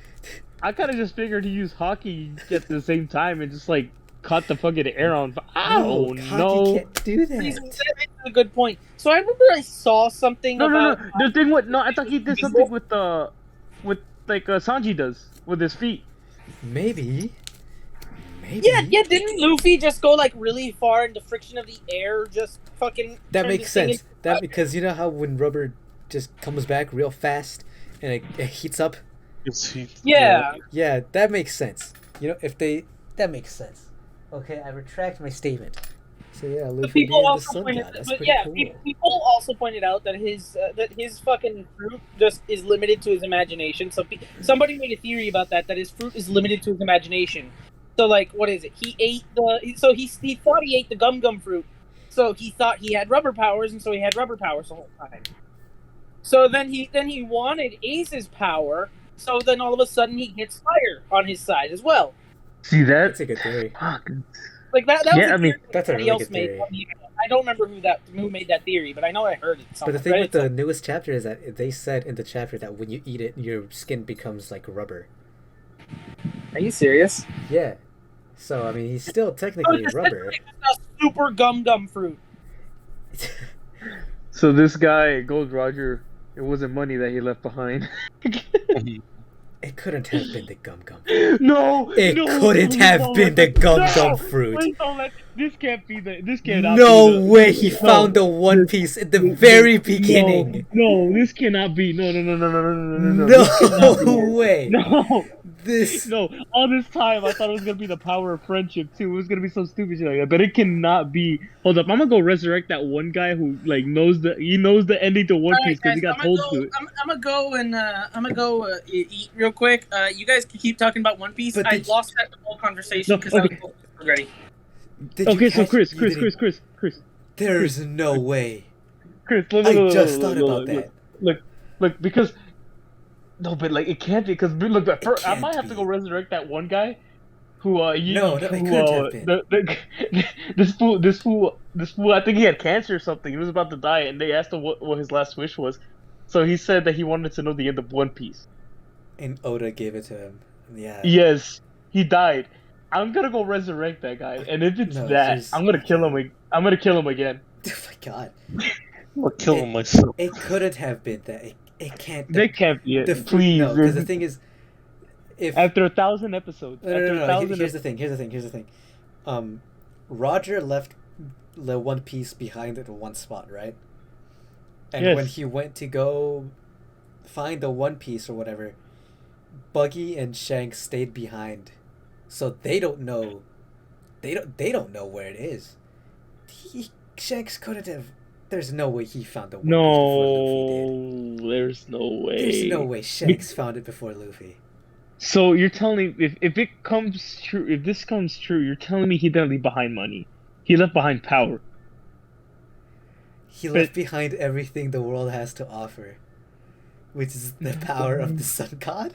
Speaker 1: I kind of just figured he used hockey at the same time and just like caught the fucking air on. Oh
Speaker 2: Haki
Speaker 1: no!
Speaker 2: can't do
Speaker 3: He's
Speaker 2: that.
Speaker 3: that's a good point. So I remember I saw something
Speaker 1: No,
Speaker 3: about.
Speaker 1: no. The thing with I thought he did something with like Sanji does with his feet.
Speaker 2: Maybe.
Speaker 3: Yeah. Didn't Luffy just go like really far into friction of the air? Just fucking.
Speaker 2: That
Speaker 3: turn
Speaker 2: makes
Speaker 3: this thing
Speaker 2: sense.
Speaker 3: into-
Speaker 2: That because you know how when rubber just comes back real fast and it heats up.
Speaker 3: Yeah.
Speaker 2: Yeah, that makes sense. You know, that makes sense. Okay, I retract my statement. So yeah,
Speaker 3: But
Speaker 2: Luffy being
Speaker 3: people
Speaker 2: the
Speaker 3: also
Speaker 2: sun
Speaker 3: pointed,
Speaker 2: god. That's
Speaker 3: but
Speaker 2: pretty
Speaker 3: yeah,
Speaker 2: cool.
Speaker 3: people also pointed out that his fucking fruit just is limited to his imagination. So somebody made a theory about that his fruit is limited to his imagination. So like, what is it? He ate he thought he ate the gum fruit. So he thought he had rubber powers, and so he had rubber powers the whole time. So then he wanted Ace's power. So then all of a sudden he gets fire on his side as well.
Speaker 1: See that?
Speaker 2: That's a good theory.
Speaker 1: Fuck.
Speaker 3: Like that was
Speaker 1: Yeah,
Speaker 3: a
Speaker 1: I mean,
Speaker 3: theory
Speaker 2: that's a
Speaker 3: somebody
Speaker 2: really
Speaker 3: else
Speaker 2: good
Speaker 3: made
Speaker 2: theory.
Speaker 3: on the internet. I don't remember who made that theory, but I know I heard it.
Speaker 2: But
Speaker 3: Somewhere.
Speaker 2: the thing
Speaker 3: Read
Speaker 2: with
Speaker 3: it
Speaker 2: the
Speaker 3: somewhere.
Speaker 2: newest chapter is that they said in the chapter that when you eat it, your skin becomes like rubber.
Speaker 3: Are you serious?
Speaker 2: Yeah. So I mean, he's still technically rubber.
Speaker 3: It's a super gum fruit.
Speaker 1: So this guy, Gold Roger, it wasn't money that he left behind.
Speaker 2: It couldn't have been the gum.
Speaker 1: No,
Speaker 2: It
Speaker 1: no,
Speaker 2: couldn't
Speaker 1: please
Speaker 2: have
Speaker 1: don't
Speaker 2: been
Speaker 1: let
Speaker 2: the
Speaker 1: that-
Speaker 2: gum
Speaker 1: no,
Speaker 2: fruit.
Speaker 1: Please don't let this can't be the this cannot
Speaker 2: No
Speaker 1: be the,
Speaker 2: way he
Speaker 1: no,
Speaker 2: found the One Piece at the very beginning.
Speaker 1: No, this cannot be. No. This cannot be.
Speaker 2: No way.
Speaker 1: No,
Speaker 2: This.
Speaker 1: no. All this time I thought it was gonna be the power of friendship too. It was gonna be some stupid shit like that, but it cannot be. Hold up, I'm gonna go resurrect that one guy who like knows the ending to One Piece because he got told to.
Speaker 3: I'm gonna go eat real quick. You guys can keep talking about One Piece.
Speaker 2: But
Speaker 3: I
Speaker 2: did-
Speaker 3: lost that whole conversation
Speaker 1: No,
Speaker 3: because
Speaker 1: okay.
Speaker 3: I was ready.
Speaker 2: Did you
Speaker 1: Okay, so
Speaker 2: catch-
Speaker 1: Chris.
Speaker 2: you didn't- There's no way.
Speaker 1: Chris,
Speaker 2: I just thought about that.
Speaker 1: Look, because no, but like it can't be because look, at first, I
Speaker 2: can't
Speaker 1: might have to
Speaker 2: be.
Speaker 1: go resurrect that one guy who
Speaker 2: No, it couldn't have been.
Speaker 1: this fool. I think he had cancer or something. He was about to die, and they asked him what his last wish was. So he said that he wanted to know the end of One Piece.
Speaker 2: And Oda gave it to him. Yeah.
Speaker 1: Yes, he died. I'm gonna go resurrect that guy, and if it's
Speaker 2: No,
Speaker 1: that,
Speaker 2: there's-
Speaker 1: I'm gonna kill him. I'm gonna kill him again.
Speaker 2: Oh my god.
Speaker 4: I'm killing myself.
Speaker 2: It couldn't have been that. It can't.
Speaker 1: They can't be it.
Speaker 2: the fruit-
Speaker 1: Please,
Speaker 2: No, because the thing is, if
Speaker 1: after 1,000 episodes,
Speaker 2: no,
Speaker 1: after
Speaker 2: no, no, no.
Speaker 1: 1,000
Speaker 2: Here's the thing. Roger left the One Piece behind at one spot, right? And
Speaker 1: Yes.
Speaker 2: when he went to go find the One Piece or whatever, Buggy and Shanks stayed behind, so they don't know. They don't know where it is. Shanks couldn't have. There's no way he found the One Piece before Luffy did.
Speaker 1: No, there's no way.
Speaker 2: There's no way Shanks found it before Luffy.
Speaker 1: So you're telling me if it comes true, if this comes true, you're telling me he didn't leave behind money. He left behind power.
Speaker 2: He left behind everything the world has to offer, which is the power of the Sun God.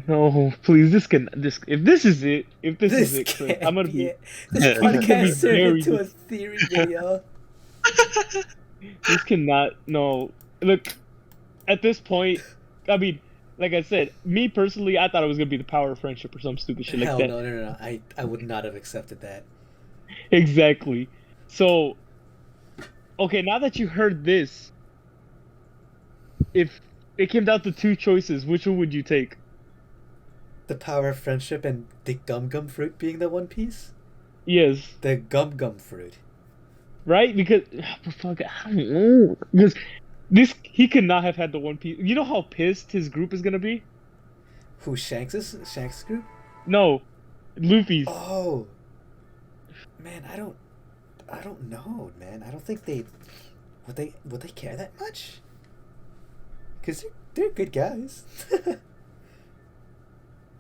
Speaker 1: No, please, if this is it, Chris,
Speaker 2: can't
Speaker 1: I'm gonna
Speaker 2: be
Speaker 1: be.
Speaker 2: it. This
Speaker 4: Yeah.
Speaker 2: podcast turned
Speaker 1: very
Speaker 2: into a theory video.
Speaker 1: This cannot. No, look. At this point, I mean, like I said, me personally, I thought it was gonna be the power of friendship or some stupid shit
Speaker 2: Hell
Speaker 1: like that.
Speaker 2: no. I would not have accepted that.
Speaker 1: Exactly. So, okay, now that you heard this, if it came down to two choices, which one would you take?
Speaker 2: The power of friendship and the gum fruit being the One Piece?
Speaker 1: Yes,
Speaker 2: The gum fruit.
Speaker 1: right? Because fuck, I don't know. Because he could not have had the One Piece. You know how pissed his group is gonna be?
Speaker 2: Who, Shanks's group?
Speaker 1: No, Luffy's.
Speaker 2: Oh, man, I don't know, man. I don't think would they care that much? Cause they're good guys.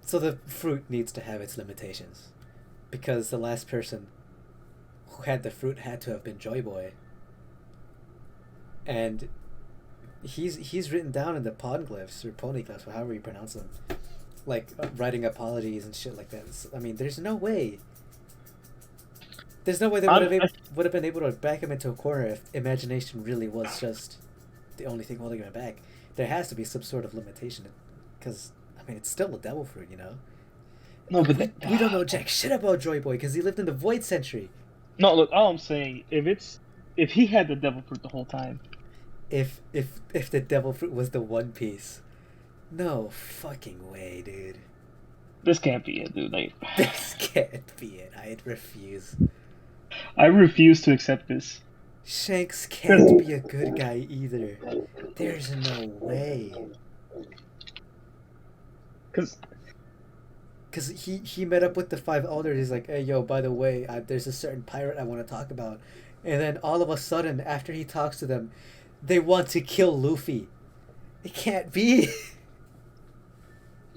Speaker 2: So the fruit needs to have its limitations, because the last person who had the fruit had to have been Joy Boy, and he's written down in the poneglyphs or poneglyphs, or however you pronounce them, like writing apologies and shit like that. I mean, there's no way they would have been able to back him into a corner if imagination really was just the only thing holding him back. There has to be some sort of limitation, because I mean, it's still a devil fruit, you know.
Speaker 1: No, but
Speaker 2: we don't know jack shit about Joy Boy because he lived in the Void Century.
Speaker 1: No, look, all I'm saying, if he had the devil fruit the whole time.
Speaker 2: If the devil fruit was the One Piece, no fucking way, dude.
Speaker 1: This can't be it, dude. Like,
Speaker 2: This can't be it. I refuse.
Speaker 1: I refuse to accept this.
Speaker 2: Shanks can't be a good guy either. There's no way.
Speaker 1: Cause
Speaker 2: he met up with the 5 elders. He's like, hey, yo, by the way, there's a certain pirate I want to talk about. And then all of a sudden, after he talks to them, they want to kill Luffy. It can't be.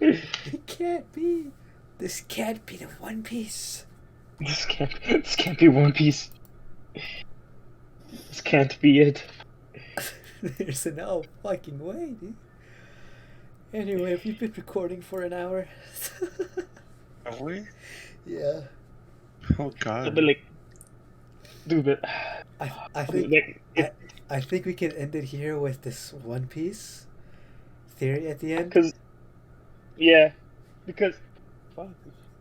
Speaker 2: It can't be. This can't be the One Piece.
Speaker 1: This can't be One Piece. This can't be it.
Speaker 2: There's no fucking way, dude. Anyway, have you been recording for an hour?
Speaker 4: Have we?
Speaker 2: Yeah.
Speaker 4: Oh god.
Speaker 1: But like, dude, but
Speaker 2: I think
Speaker 1: like,
Speaker 2: I think we can end it here with this One Piece theory at the end.
Speaker 1: Because fuck.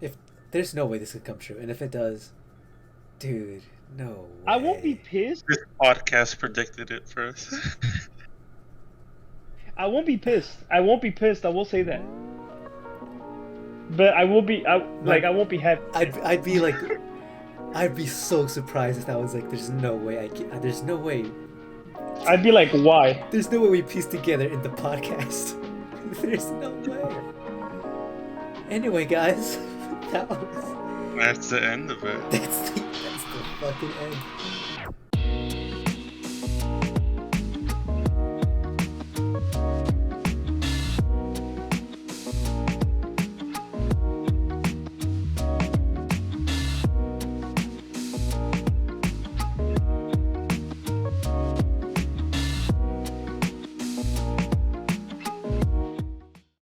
Speaker 2: If there's no way this could come true, and if it does, dude, no way.
Speaker 1: I won't be pissed.
Speaker 4: This podcast predicted it for us.
Speaker 1: I won't be pissed. I will say that. But I won't be happy.
Speaker 2: I'd be so surprised if that was like, there's no way there's no way.
Speaker 1: I'd be like, why?
Speaker 2: There's no way we piece together in the podcast. There's no way. Anyway, guys, that's
Speaker 4: That's the end of it.
Speaker 2: the fucking end.